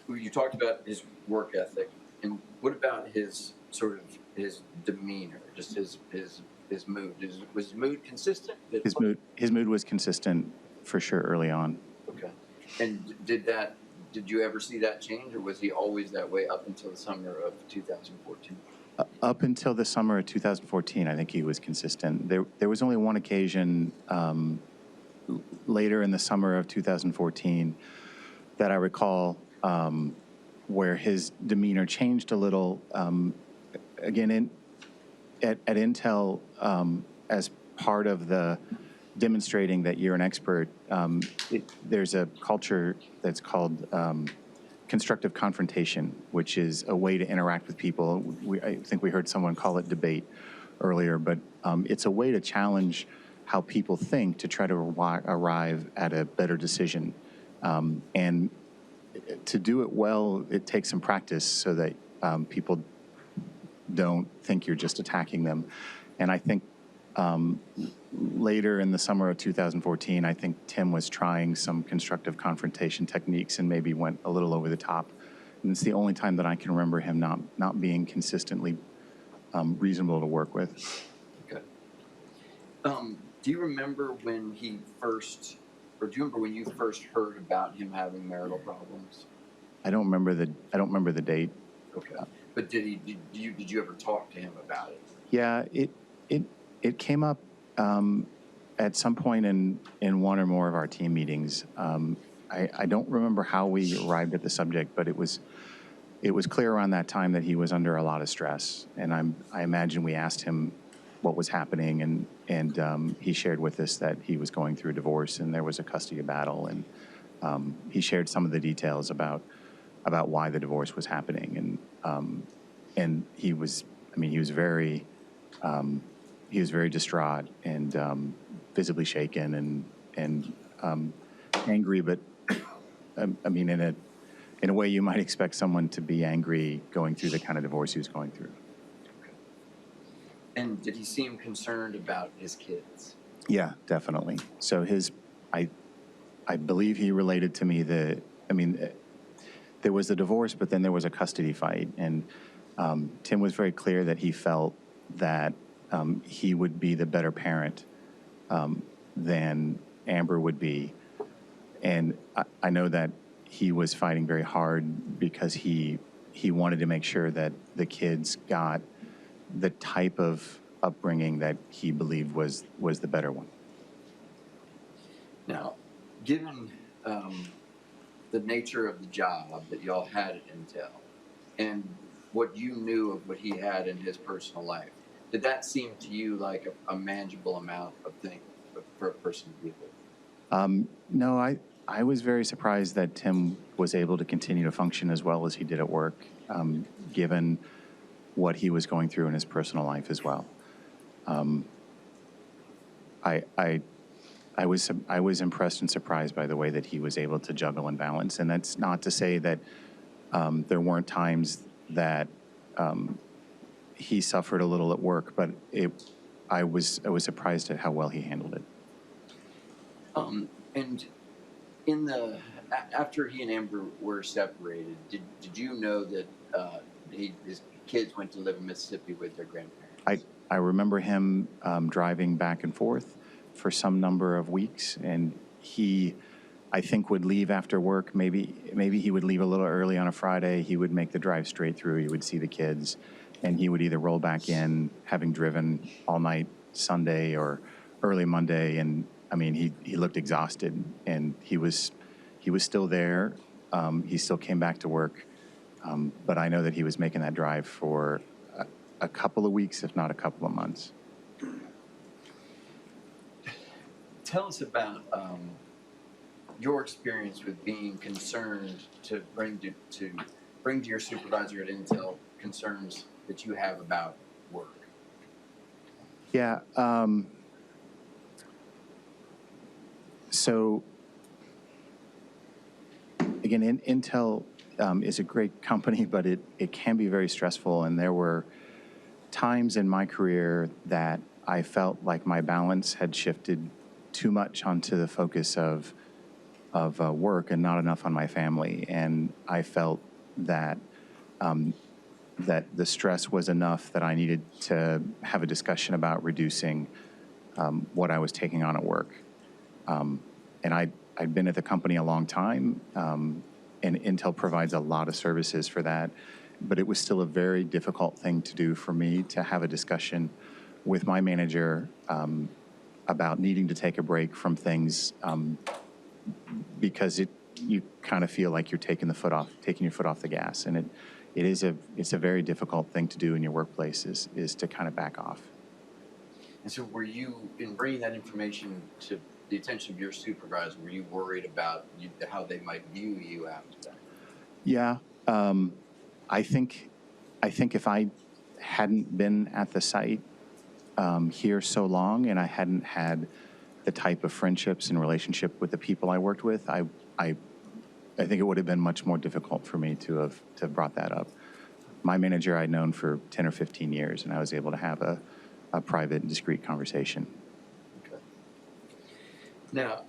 you talked about his work ethic, and what about his sort of his demeanor, just his mood? Was his mood consistent? His mood was consistent for sure early on. Okay. And did you ever see that change, or was he always that way up until the summer of 2014? Up until the summer of 2014, I think he was consistent. There was only one occasion later in the summer of 2014 that I recall where his demeanor changed a little. Again, at Intel, as part of the demonstrating that you're an expert, there's a culture that's called constructive confrontation, which is a way to interact with people. I think we heard someone call it debate earlier, but it's a way to challenge how people think to try to arrive at a better decision. And to do it well, it takes some practice so that people don't think you're just attacking them. And I think later in the summer of 2014, I think Tim was trying some constructive confrontation techniques and maybe went a little over the top. And it's the only time that I can remember him not being consistently reasonable to work with. Okay. Do you remember when you first heard about him having marital problems? I don't remember the date. Okay. But did you ever talk to him about it? Yeah, it came up at some point in one or more of our team meetings. I don't remember how we arrived at the subject, but it was clear around that time that he was under a lot of stress. And I imagine we asked him what was happening, and he shared with us that he was going through a divorce and there was a custody battle, and he shared some of the details about why the divorce was happening, and he was very distraught and visibly shaken and angry, but I mean in a way you might expect someone to be angry going through the kind of divorce he was going through. Okay. And did he seem concerned about his kids? Yeah, definitely. So I believe he related to me there was a divorce, but then there was a custody fight, and Tim was very clear that he felt that he would be the better parent than Amber would be. And I know that he was fighting very hard because he wanted to make sure that the kids got the type of upbringing that he believed was the better one. Now, given the nature of the job that y'all had at Intel and what you knew of what he had in his personal life, did that seem to you like a manageable amount of things for a person to deal with? No, I was very surprised that Tim was able to continue to function as well as he did at work, given what he was going through in his personal life as well. I was impressed and surprised by the way that he was able to juggle and balance. And that's not to say that there weren't times that he suffered a little at work, but I was surprised at how well he handled it. And in after he and Amber were separated, did you know that his kids went to live in Mississippi with their grandparents? I remember him driving back and forth for some number of weeks, and he, I think, would leave after work. Maybe he would leave a little early on a Friday. He would make the drive straight through. He would see the kids, and he would either roll back in, having driven all night Sunday or early Monday. And I mean, he looked exhausted, and he was still there. He still came back to work, but I know that he was making that drive for a couple of weeks, if not a couple of months. Tell us about your experience with being concerned to bring to your supervisor at Intel concerns that you have about work. Yeah. So again, Intel is a great company, but it can be very stressful. And there were times in my career that I felt like my balance had shifted too much onto the focus of work and not enough on my family. And I felt that that the stress was enough that I needed to have a discussion about reducing what I was taking on at work. And I'd been at the company a long time, and Intel provides a lot of services for that. But it was still a very difficult thing to do for me to have a discussion with my manager about needing to take a break from things because you kind of feel like you're taking your foot off the gas, and it's a very difficult thing to do in your workplace is to kind of back off. And so, were you, in bringing that information to the attention of your supervisor, were you worried about how they might view you after that? Yeah, I think if I hadn't been at the site here so long, and I hadn't had the type of friendships and relationship with the people I worked with, I think it would have been much more difficult for me to have brought that up. My manager I'd known for 10 or 15 years, and I was able to have a private and discreet conversation. Okay. Now,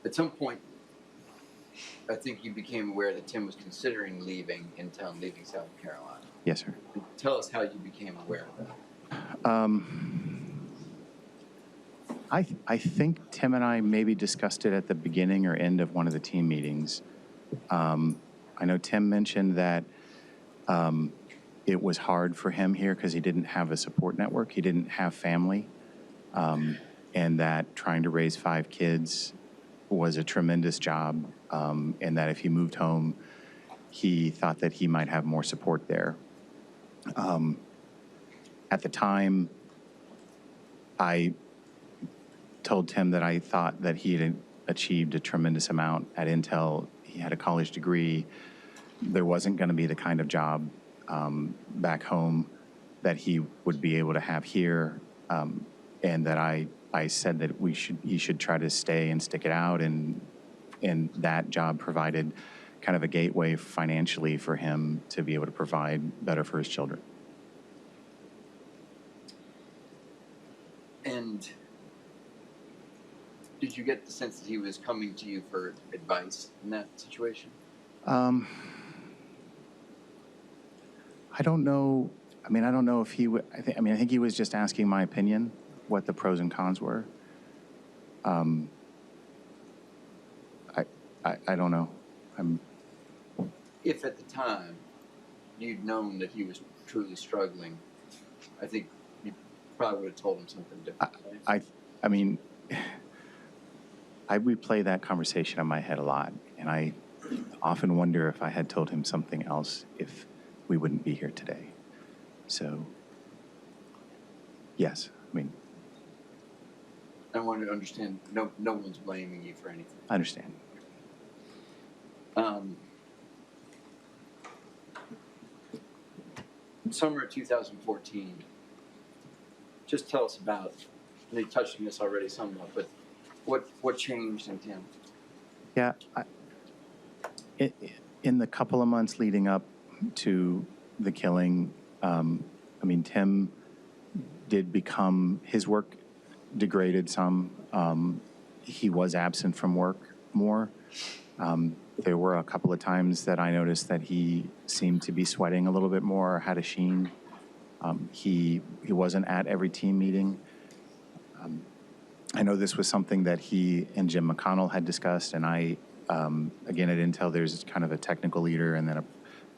at some point, I think you became aware that Tim was considering leaving Intel and leaving South Carolina. Yes, sir. Tell us how you became aware of that. I think Tim and I maybe discussed it at the beginning or end of one of the team meetings. I know Tim mentioned that it was hard for him here because he didn't have a support network. He didn't have family, and that trying to raise 5 kids was a tremendous job, and that if he moved home, he thought that he might have more support there. At the time, I told Tim that I thought that he had achieved a tremendous amount at Intel. He had a college degree. There wasn't going to be the kind of job back home that he would be able to have here, and that I said that he should try to stay and stick it out, and that job provided kind of a gateway financially for him to be able to provide better for his children. And did you get the sense that he was coming to you for advice in that situation? I don't know. I mean, I don't know if he would. I think he was just asking my opinion, what the pros and cons were. I don't know. If at the time you'd known that he was truly struggling, I think you probably would have told him something different. Right? I mean, I replay that conversation in my head a lot, and I often wonder if I had told him something else, if we wouldn't be here today. So, yes, I mean, I want to understand, no one's blaming you for anything. I understand. Summer of 2014, just tell us about, and you touched on this already somewhat, but what changed in Tim? Yeah, in the couple of months leading up to the killing, I mean, Tim did become, his work degraded some. He was absent from work more. There were a couple of times that I noticed that he seemed to be sweating a little bit more, or had a sheen. He wasn't at every team meeting. I know this was something that he and Jim McConnell had discussed, and I, again, at Intel, there's kind of a technical leader and then a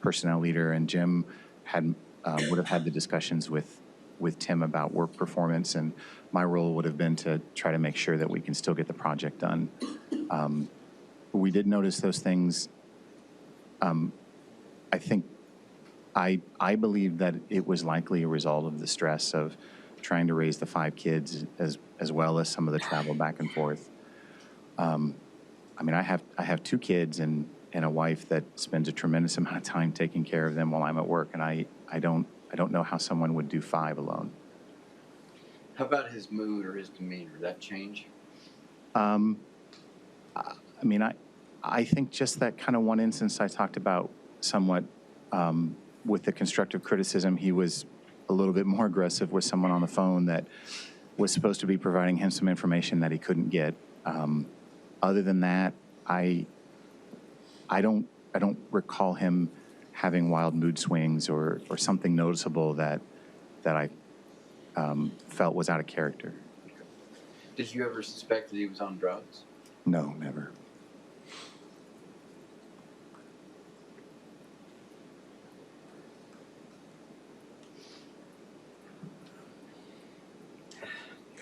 personnel leader, and Jim had would have had the discussions with Tim about work performance, and my role would have been to try to make sure that we can still get the project done. We did notice those things. I think I believe that it was likely a result of the stress of trying to raise the 5 kids, as well as some of the travel back and forth. I mean, I have 2 kids and a wife that spends a tremendous amount of time taking care of them while I'm at work, and I don't know how someone would do 5 alone. How about his mood or his demeanor? Did that change? I mean, I think just that kind of one instance I talked about somewhat with the constructive criticism, he was a little bit more aggressive with someone on the phone that was supposed to be providing him some information that he couldn't get. Other than that, I don't recall him having wild mood swings or something noticeable that I felt was out of character. Did you ever suspect that he was on drugs? No, never.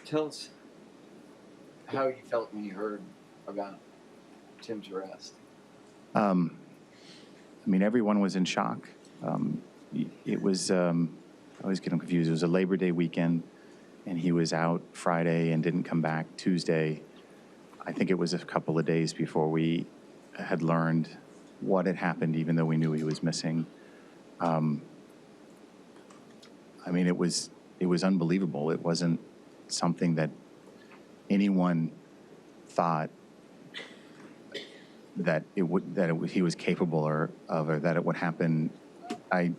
Tell us how you felt when you heard about Tim's arrest. I mean, everyone was in shock. It was, I always get him confused. It was a Labor Day weekend, and he was out Friday and didn't come back Tuesday. I think it was a couple of days before we had learned what had happened, even though we knew he was missing. I mean, it was unbelievable. It wasn't something that anyone thought that he was capable of, or that it would happen. I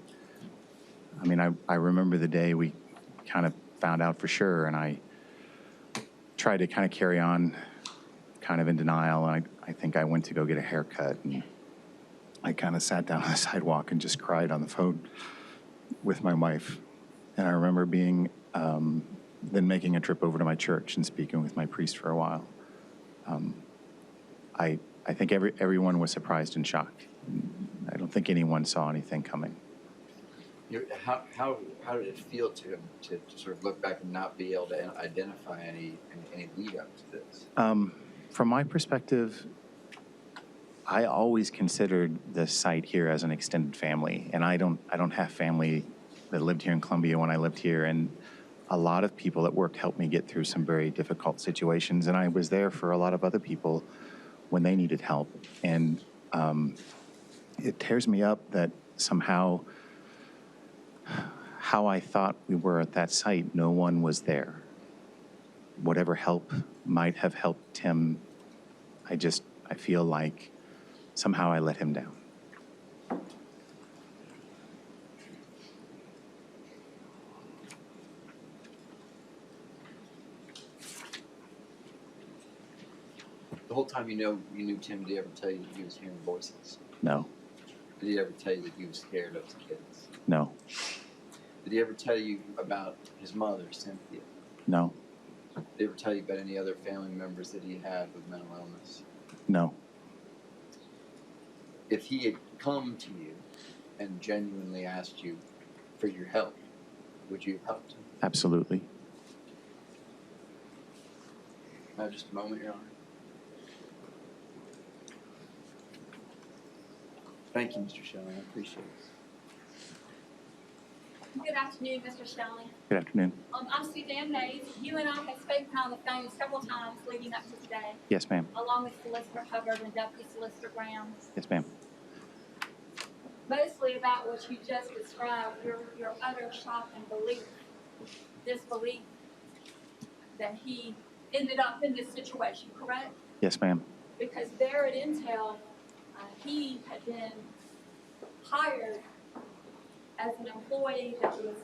mean, I remember the day we kind of found out for sure, and I tried to kind of carry on kind of in denial. I think I went to go get a haircut, and I kind of sat down on the sidewalk and just cried on the phone with my wife. And I remember being, then making a trip over to my church and speaking with my priest for a while. I think everyone was surprised and shocked. I don't think anyone saw anything coming. How did it feel to him to sort of look back and not be able to identify any lead up to this? From my perspective, I always considered the site here as an extended family, and I don't have family that lived here in Columbia when I lived here, and a lot of people at work helped me get through some very difficult situations, and I was there for a lot of other people when they needed help. And it tears me up that somehow how I thought we were at that site, no one was there. Whatever help might have helped Tim, I feel like somehow I let him down. The whole time you knew Tim, did he ever tell you that he was hearing voices? No. Did he ever tell you that he was scared of his kids? No. Did he ever tell you about his mother, Cynthia? No. Did he ever tell you about any other family members that he had with mental illness? No. If he had come to you and genuinely asked you for your help, would you have helped him? Absolutely. Just a moment, Your Honor. Thank you, Mr. Shelley, I appreciate it. Good afternoon, Mr. Shelley. Good afternoon. I'm Suzanne Mays. You and I have spoken on the phone several times leading up to today, Yes, ma'am. along with Solicitor Hubbard and Deputy Solicitor Brown, Yes, ma'am. mostly about what you just described, your utter shock and disbelief that he ended up in this situation, correct? Yes, ma'am. Because there at Intel, he had been hired as an employee that was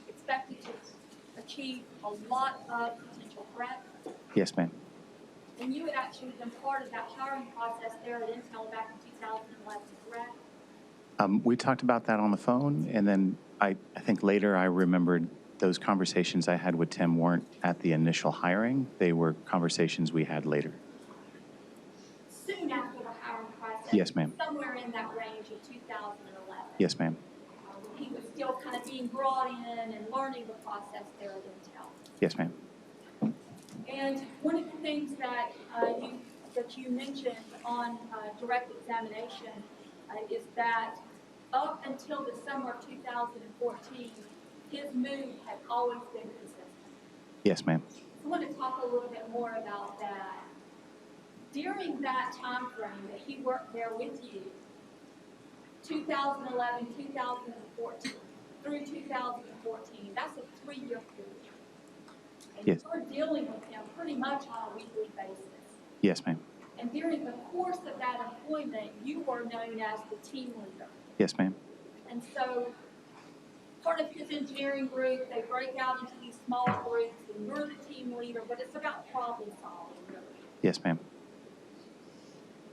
expected to achieve a lot of potential, correct? Yes, ma'am. And you had actually been part of that hiring process there at Intel back in 2011, correct? We talked about that on the phone, and then I think later I remembered those conversations I had with Tim weren't at the initial hiring. They were conversations we had later. Soon after the hiring process. Yes, ma'am. Somewhere in that range of 2011. Yes, ma'am. He was still kind of being brought in and learning the process there at Intel. Yes, ma'am. And one of the things that you mentioned on direct examination is that up until the summer of 2014, his mood had always been consistent. Yes, ma'am. I want to talk a little bit more about that. During that time frame that he worked there with you, 2011, 2014, through 2014, that's a 3-year period. And Yes. you're dealing with him pretty much on a weekly basis. Yes, ma'am. And during the course of that employment, you were known as the team leader. Yes, ma'am. And so part of his engineering group, they break out into these small groups, and you're the team leader, but it's about problem solving, really. Yes, ma'am.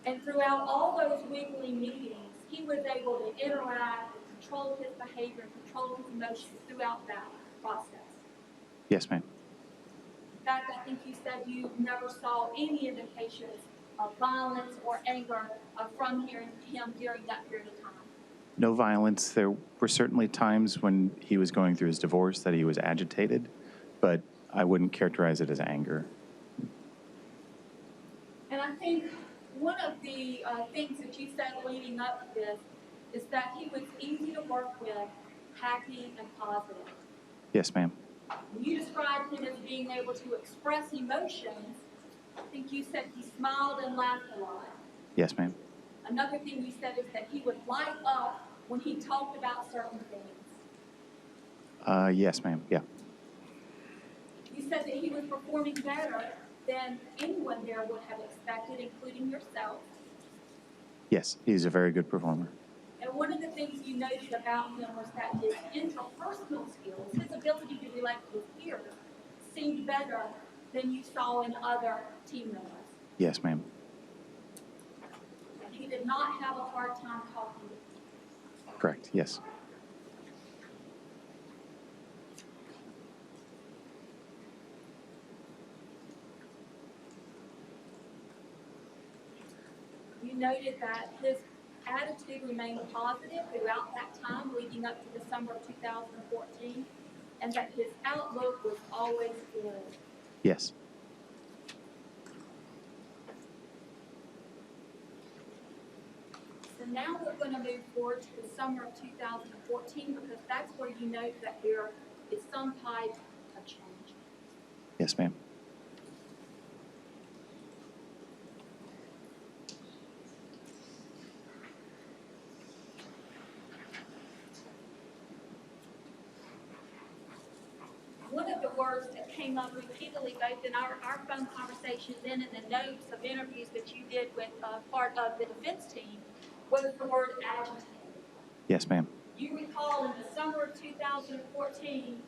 And throughout all those weekly meetings, he was able to interact and control his behavior, control his emotions throughout that process. Yes, ma'am. In fact, I think you said you never saw any indications of violence or anger from him during that period of time. No violence. There were certainly times when he was going through his divorce that he was agitated, but I wouldn't characterize it as anger. And I think one of the things that you said leading up to this is that he was easy to work with, happy and positive. Yes, ma'am. You described him as being able to express emotions. I think you said he smiled and laughed a lot. Yes, ma'am. Another thing you said is that he would light up when he talked about certain things. Yes, ma'am. Yeah. You said that he was performing better than anyone there would have expected, including yourself. Yes, he's a very good performer. And one of the things you noted about him was that his interpersonal skills, his ability to relate to his peers, seemed better than you saw in other team members. Yes, ma'am. And he did not have a hard time talking to people. Correct. Yes. You noted that his attitude remained positive throughout that time leading up to the summer of 2014, and that his outlook was always good. Yes. So now we're going to move forward to the summer of 2014 because that's where you note that there is some type of change. Yes, ma'am. One of the words that came up repeatedly both in our phone conversations and in the notes of interviews that you did with part of the defense team was the word agitated. Yes, ma'am. You recall in the summer of 2014,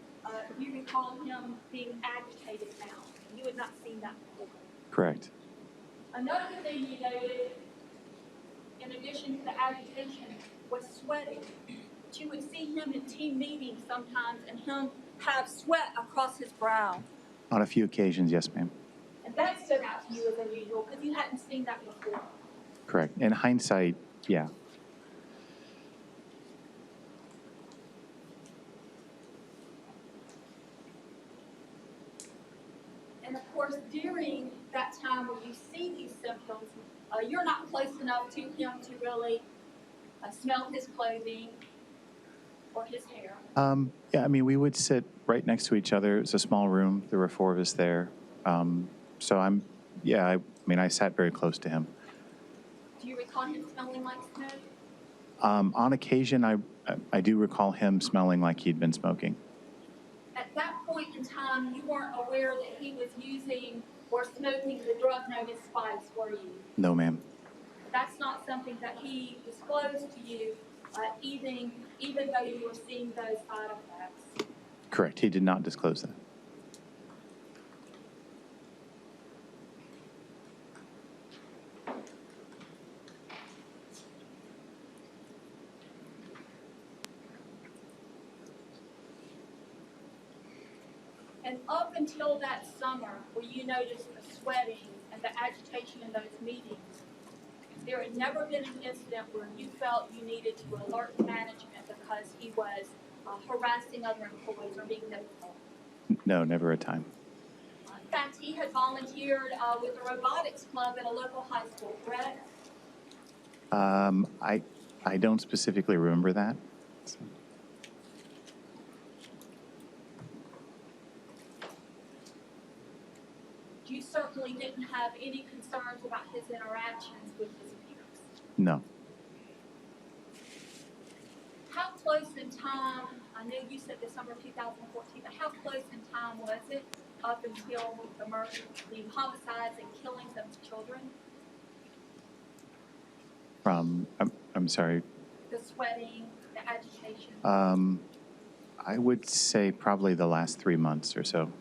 you recall him being agitated now. You had not seen that before. Correct. Another thing you noted, in addition to the agitation, was sweating. But you would see him in team meetings sometimes and him have sweat across his brow. On a few occasions, yes, ma'am. And that stood out to you as unusual because you hadn't seen that before. Correct. In hindsight, yeah. And of course, during that time when you see these symptoms, you're not close enough to him to really smell his clothing or his hair? Yeah, I mean, we would sit right next to each other. It was a small room. There were 4 of us there. So I mean, I sat very close to him. Do you recall him smelling like smoke? On occasion, I do recall him smelling like he'd been smoking. At that point in time, you weren't aware that he was using or smoking the drug known as spice, were you? No, ma'am. That's not something that he disclosed to you, even though you were seeing those side effects. Correct. He did not disclose that. And up until that summer, where you noticed the sweating and the agitation in those meetings, there had never been an incident where you felt you needed to alert management because he was harassing other employees or being difficult. No, never a time. In fact, he had volunteered with the robotics club at a local high school, correct? I don't specifically remember that. So. You certainly didn't have any concerns about his interactions with his peers. No. How close in time, I know you said December 2014, but how close in time was it up until the murder, the homicides and killings of children? I'm sorry. The sweating, the agitation? I would say probably the last 3 months or so.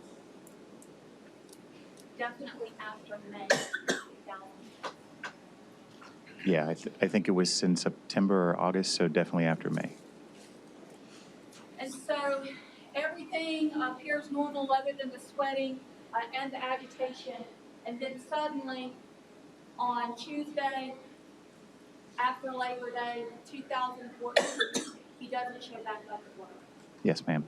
Definitely after May 2000. Yeah, I think it was in September or August, so definitely after May. And so everything appears normal other than the sweating and the agitation. And then suddenly on Tuesday, after Labor Day 2014, he doesn't show back up at work. Yes, ma'am.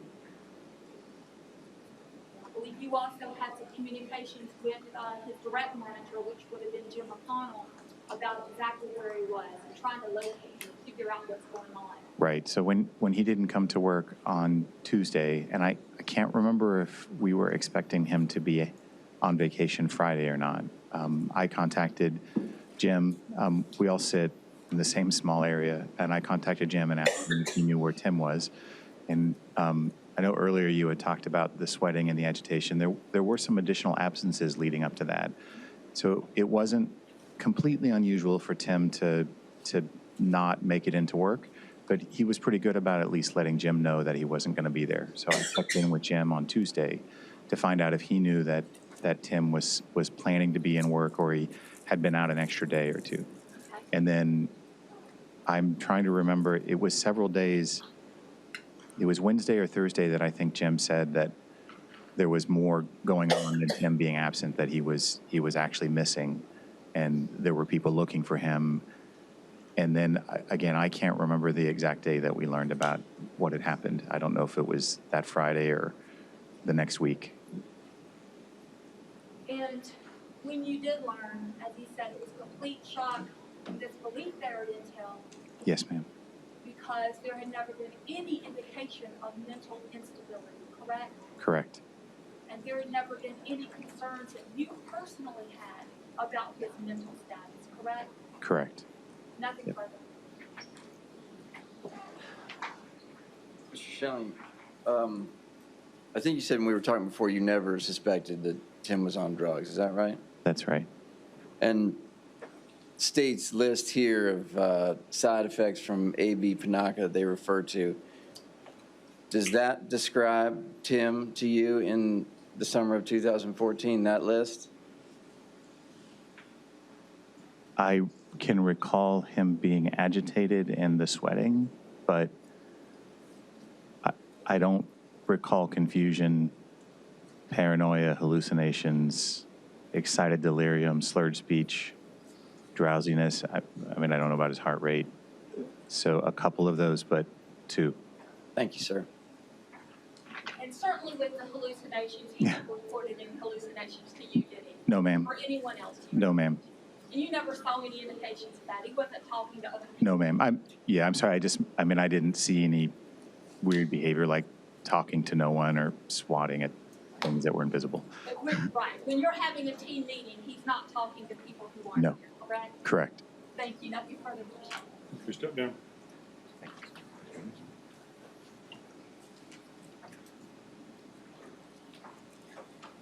I believe you also had some communications with his direct manager, which would have been Jim McConnell, about exactly where he was and trying to locate him, figure out what's going on. Right. So when he didn't come to work on Tuesday, and I can't remember if we were expecting him to be on vacation Friday or not, I contacted Jim. We all sit in the same small area, and I contacted Jim and asked him if he knew where Tim was. And I know earlier you had talked about the sweating and the agitation. There were some additional absences leading up to that. So it wasn't completely unusual for Tim to not make it into work, but he was pretty good about at least letting Jim know that he wasn't going to be there. So I checked in with Jim on Tuesday to find out if he knew that Tim was planning to be in work or he had been out an extra day or two. And then I'm trying to remember, it was several days. It was Wednesday or Thursday that I think Jim said that there was more going on than Tim being absent, that he was actually missing, and there were people looking for him. And then, again, I can't remember the exact day that we learned about what had happened. I don't know if it was that Friday or the next week. And when you did learn, as he said, it was complete shock and disbelief there at Intel. Yes, ma'am. Because there had never been any indication of mental instability, correct? Correct. And there had never been any concerns that you personally had about his mental status, correct? Correct. Nothing Yep. further. Mr. Schelling, I think you said when we were talking before, you never suspected that Tim was on drugs. Is that right? That's right. And state's list here of side effects from AB Panaka they refer to, does that describe Tim to you in the summer of 2014, that list? I can recall him being agitated and the sweating, but I don't recall confusion, paranoia, hallucinations, excited delirium, slurred speech, drowsiness. I mean, I don't know about his heart rate. So a couple of those, but 2. Thank you, sir. And certainly with the hallucinations, he reported any hallucinations to you, did he? No, ma'am. Or anyone else? No, ma'am. And you never saw any indications of that. He wasn't talking to other people. No, ma'am. I'm sorry. I didn't see any weird behavior like talking to no one or swatting at things that were invisible. But when you're having a team meeting, he's not talking to people who aren't No. here, correct? Correct. Thank you. Nothing further. Please. You step down.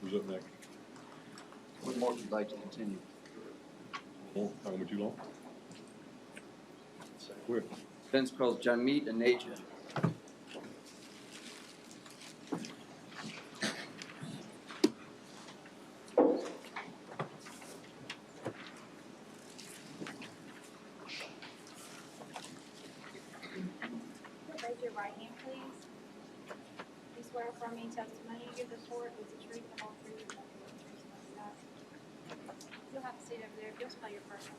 Who's up next? What more would you like to continue? Oh, not gonna be too long. Where? Defense calls Jamit and Naja. Raise your right hand, please. You swear affirm any testimony you give this court is the truth, the whole truth, and nothing but the truth, so help you God. You'll have a seat over there. If you'll spell your first name.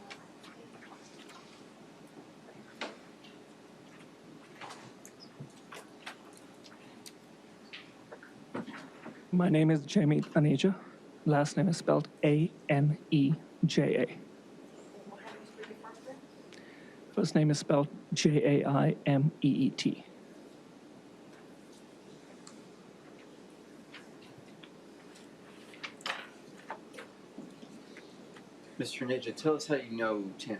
My name is Jamie Aneja. Last name is spelled Aneja. We'll have you spell your first name. First name is spelled Jaimeet. Mr. Naja, tell us how you know Tim.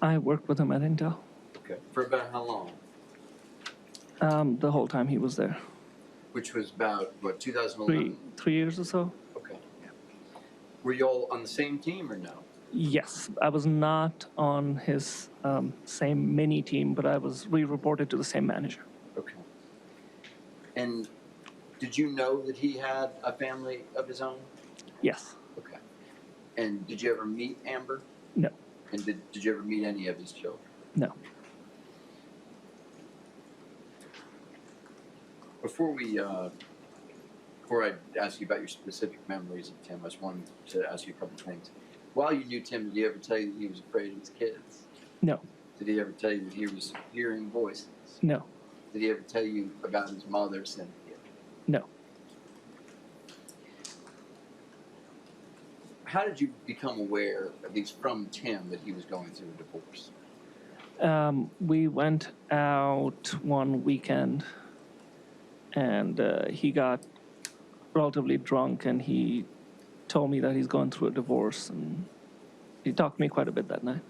I worked with him at Intel Okay. For about how long? the whole time he was there. Which was about, what, 2011? 3 years or so. Okay. Were you all on the same team or no? Yes, I was not on his same mini team, but we reported to the same manager. Okay. And did you know that he had a family of his own? Yes. Okay. And did you ever meet Amber? No. And did you ever meet any of his children? No. Before I ask you about your specific memories of Tim, I just wanted to ask you a couple things. While you knew Tim, did he ever tell you that he was afraid of his kids? No. Did he ever tell you that he was hearing voices? No. Did he ever tell you about his mother, Cynthia? No. How did you become aware, at least from Tim, that he was going through a divorce? We went out one weekend, and he got relatively drunk, and he told me that he's going through a divorce, and he talked to me quite a bit that night.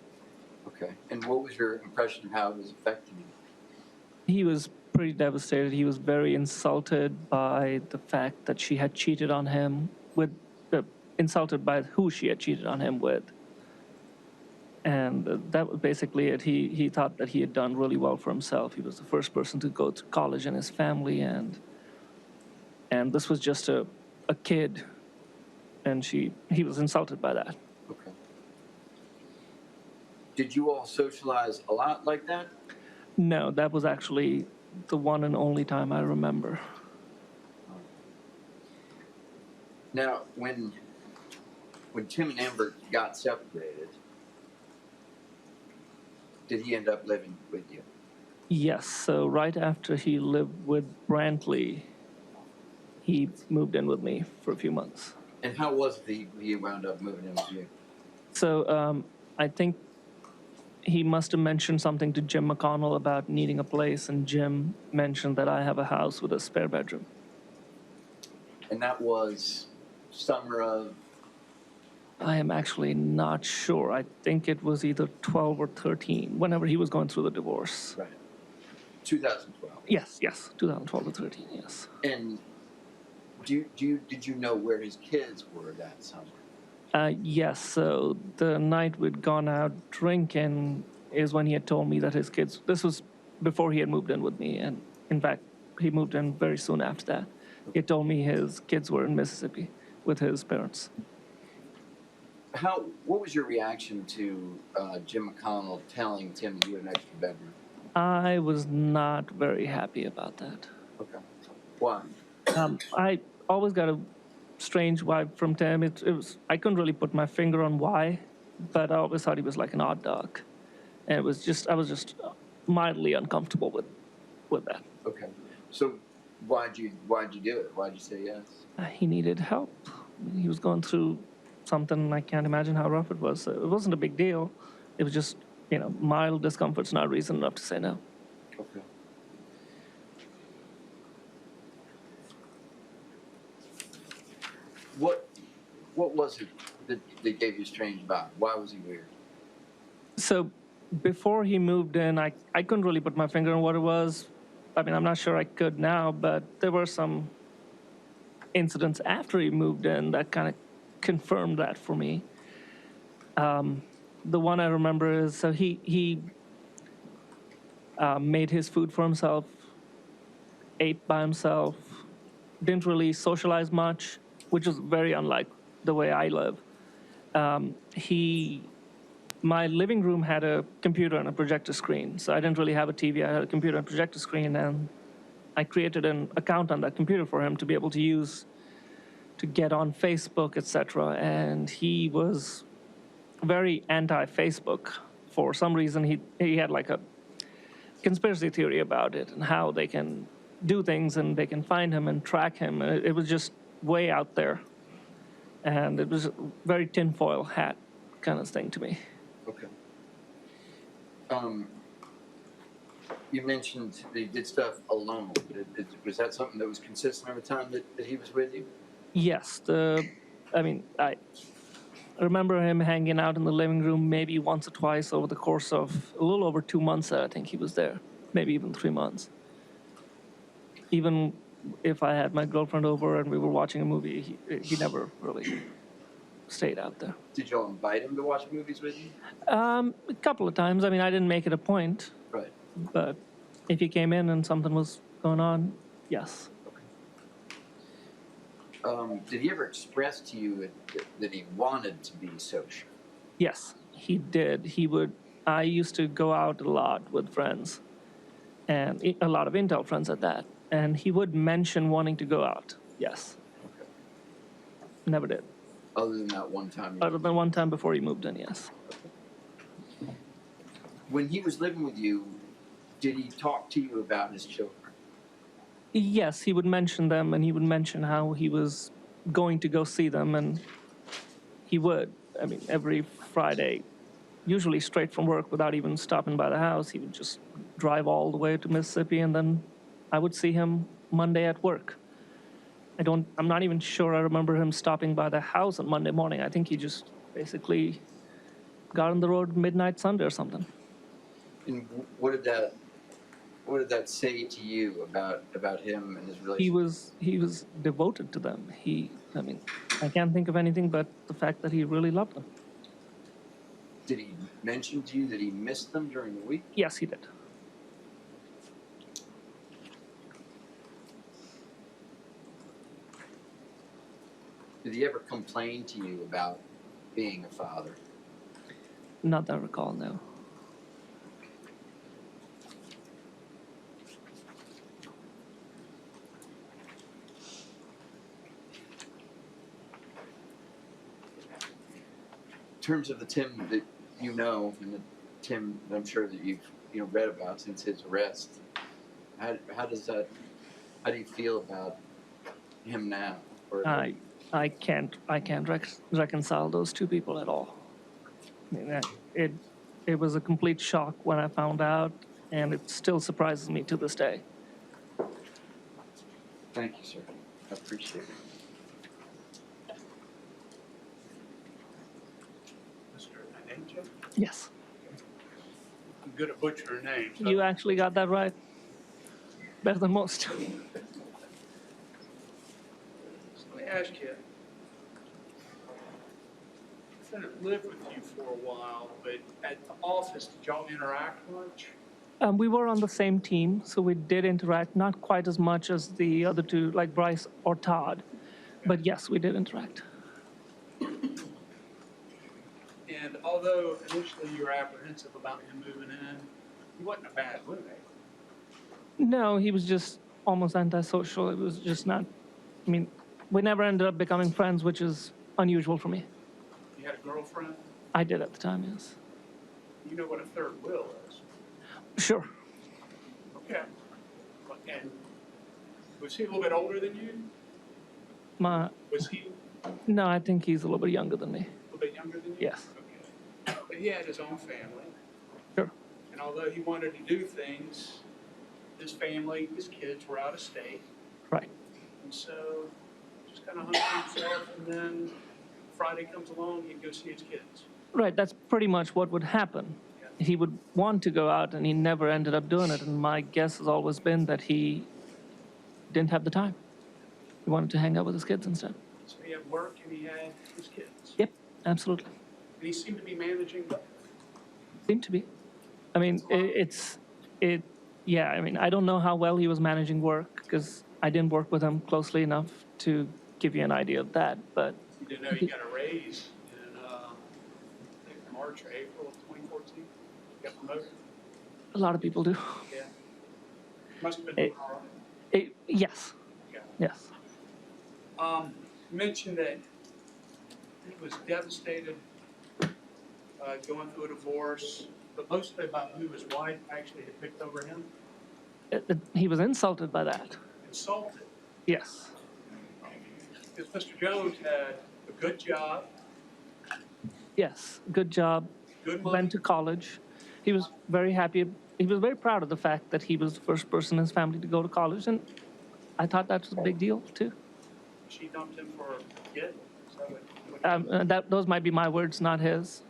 Okay. And what was your impression of how it was affecting you? He was pretty devastated. He was very insulted by the fact that she had cheated on him insulted by who she had cheated on him with. And that was basically it. He thought that he had done really well for himself. He was the first person to go to college in his family, and this was just a kid, and he was insulted by that. Okay. Did you all socialize a lot like that? No, that was actually the one and only time I remember. Now, when Tim and Amber got separated, did he end up living with you? Yes, so right after he lived with Brantley, he moved in with me for a few months. And how was it that he wound up moving in with you? So I think he must have mentioned something to Jim McConnell about needing a place, and Jim mentioned that I have a house with a spare bedroom. And that was summer of? I am actually not sure. I think it was either 12 or 13, whenever he was going through the divorce. Right. 2012. Yes, 2012 or 13, yes. And did you know where his kids were that summer? Yes, so the night we'd gone out drinking is when he had told me that his kids, this was before he had moved in with me, and in fact, he moved in very soon after that. He had told me his kids were in Mississippi with his parents. What was your reaction to Jim McConnell telling Tim that you had an extra bedroom? I was not very happy about that. Okay. Why? I always got a strange vibe from Tim. I couldn't really put my finger on why, but I always thought he was like an odd dog. And I was just mildly uncomfortable with that. Okay. So why'd you do it? Why'd you say yes? He needed help. He was going through something I can't imagine how rough it was. So it wasn't a big deal. It was just, mild discomfort's not reason enough to say no. Okay. What was it that gave you a strange vibe? Why was he weird? So before he moved in, I couldn't really put my finger on what it was. I mean, I'm not sure I could now, but there were some incidents after he moved in that kind of confirmed that for me. The one I remember is, so he made his food for himself, ate by himself, didn't really socialize much, which is very unlike the way I live. My living room had a computer and a projector screen, so I didn't really have a TV. I had a computer and projector screen, and I created an account on that computer for him to be able to use to get on Facebook, etc. And he was very anti-Facebook. For some reason, he had like a conspiracy theory about it and how they can do things and they can find him and track him. It was just way out there. And it was a very tinfoil hat kind of thing to me. Okay. You mentioned that he did stuff alone. Was that something that was consistent every time that he was with you? Yes. I remember him hanging out in the living room maybe once or twice over the course of a little over 2 months that I think he was there, maybe even 3 months. Even if I had my girlfriend over and we were watching a movie, he never really stayed out there. Did y'all invite him to watch movies with you? A couple of times. I mean, I didn't make it a point, Right. but if he came in and something was going on, yes. Did he ever express to you that he wanted to be social? Yes, he did. I used to go out a lot with friends, and a lot of Intel friends at that, and he would mention wanting to go out, yes. Okay. Never did. Other than that one time? Other than one time before he moved in, yes. Okay. When he was living with you, did he talk to you about his children? Yes, he would mention them, and he would mention how he was going to go see them, and he would. I mean, every Friday, usually straight from work without even stopping by the house, he would just drive all the way to Mississippi, and then I would see him Monday at work. I'm not even sure I remember him stopping by the house on Monday morning. I think he just basically got on the road midnight Sunday or something. And what did that say to you about him and his relationship? He was devoted to them. I can't think of anything but the fact that he really loved them. Did he mention to you that he missed them during the week? Yes, he did. Did he ever complain to you about being a father? Not that I recall, no. In terms of the Tim that you know and the Tim that I'm sure that you've read about since his arrest, how do you feel about him now? I can't reconcile those two people at all. I mean, it was a complete shock when I found out, and it still surprises me to this day. Thank you, sir. I appreciate it. Mr. Angel? Yes. I'm good at butchering names. You actually got that right. Better than most. So let me ask you. I didn't live with you for a while, but at the office, did y'all interact much? We were on the same team, so we did interact, not quite as much as the other two, like Bryce or Todd. But yes, we did interact. And although initially you were apprehensive about him moving in, he wasn't a bad roommate. No, he was just almost antisocial. It was just not, I mean, we never ended up becoming friends, which is unusual for me. You had a girlfriend? I did at the time, yes. You know what a third wheel is? Sure. Okay. And was he a little bit older than you? Was he No, I think he's a little bit younger than me. A little bit younger than you? Yes. Okay. But he had his own family. Sure. And although he wanted to do things, his family, his kids were out of state. Right. And so just kind of hung to himself, and then Friday comes along, he'd go see his kids. Right, that's pretty much what would happen. He would want to go out, and he never ended up doing it. And my guess has always been that he didn't have the time. He wanted to hang out with his kids instead. So he had work and he had his kids. Yep, absolutely. And he seemed to be managing both. Seemed to be. I mean, yeah, I mean, I don't know how well he was managing work because I didn't work with him closely enough to give you an idea of that, but You didn't know he got a raise in, I think March or April of 2014? He got promoted? a lot of people do. Yeah. Must have been doing all right. Yes, Yeah. yes. You mentioned that he was devastated going through a divorce, but mostly about who his wife actually had picked over him. He was insulted by that. Insulted. Yes. Because Mr. Jones had a good job, Yes, good job. good money. Went to college. He was very happy. He was very proud of the fact that he was the first person in his family to go to college, and I thought that was a big deal too. She dumped him for a kid. Is that what Those might be my words, not his,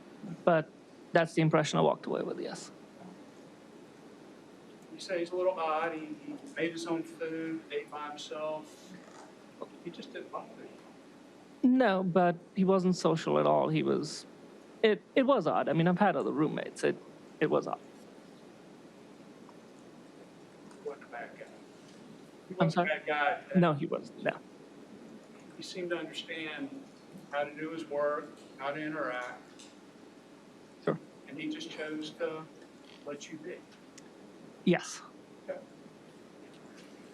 but that's the impression I walked away with. Yes. you say he's a little odd. He made his own food, ate by himself. He just didn't bother you. No, but he wasn't social at all. He was. It was odd. I mean, I've had other roommates. It was odd. He wasn't a bad guy. He I'm wasn't sorry? a bad guy. No, he wasn't. No. He seemed to understand how to do his work, how to interact, Sure. and he just chose to let you be. Yes. Okay.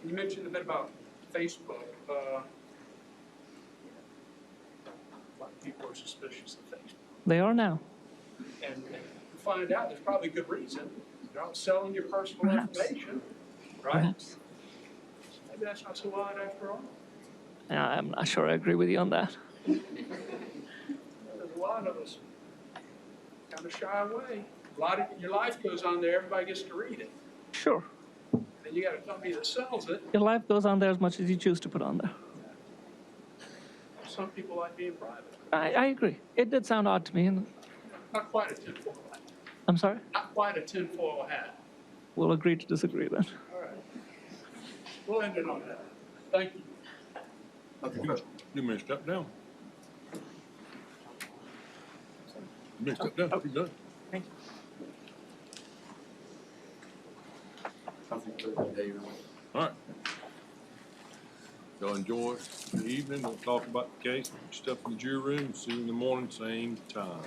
You mentioned a bit about Facebook. A lot of people are suspicious of Facebook. They are now. And you find out there's probably good reason. They're out selling your personal Perhaps. information, right? Perhaps. Maybe that's not so odd after all. I'm not sure I agree with you on that. There's a lot of us kind of shy away. A lot of your life goes on there. Everybody gets to read it. Sure. Then you got a company that sells it. Your life goes on there as much as you choose to put on there. Some people like being private. I agree. It did sound odd to me. And Not quite a tinfoil hat. I'm sorry. Not quite a tinfoil hat. We'll agree to disagree then. All right. We'll end it on that. Thank you. You may step down. You may step down, you're done. Thank you. Something for the day. All right. Y'all enjoy the evening, don't talk about the case, step in the jury room, see you in the morning, same time.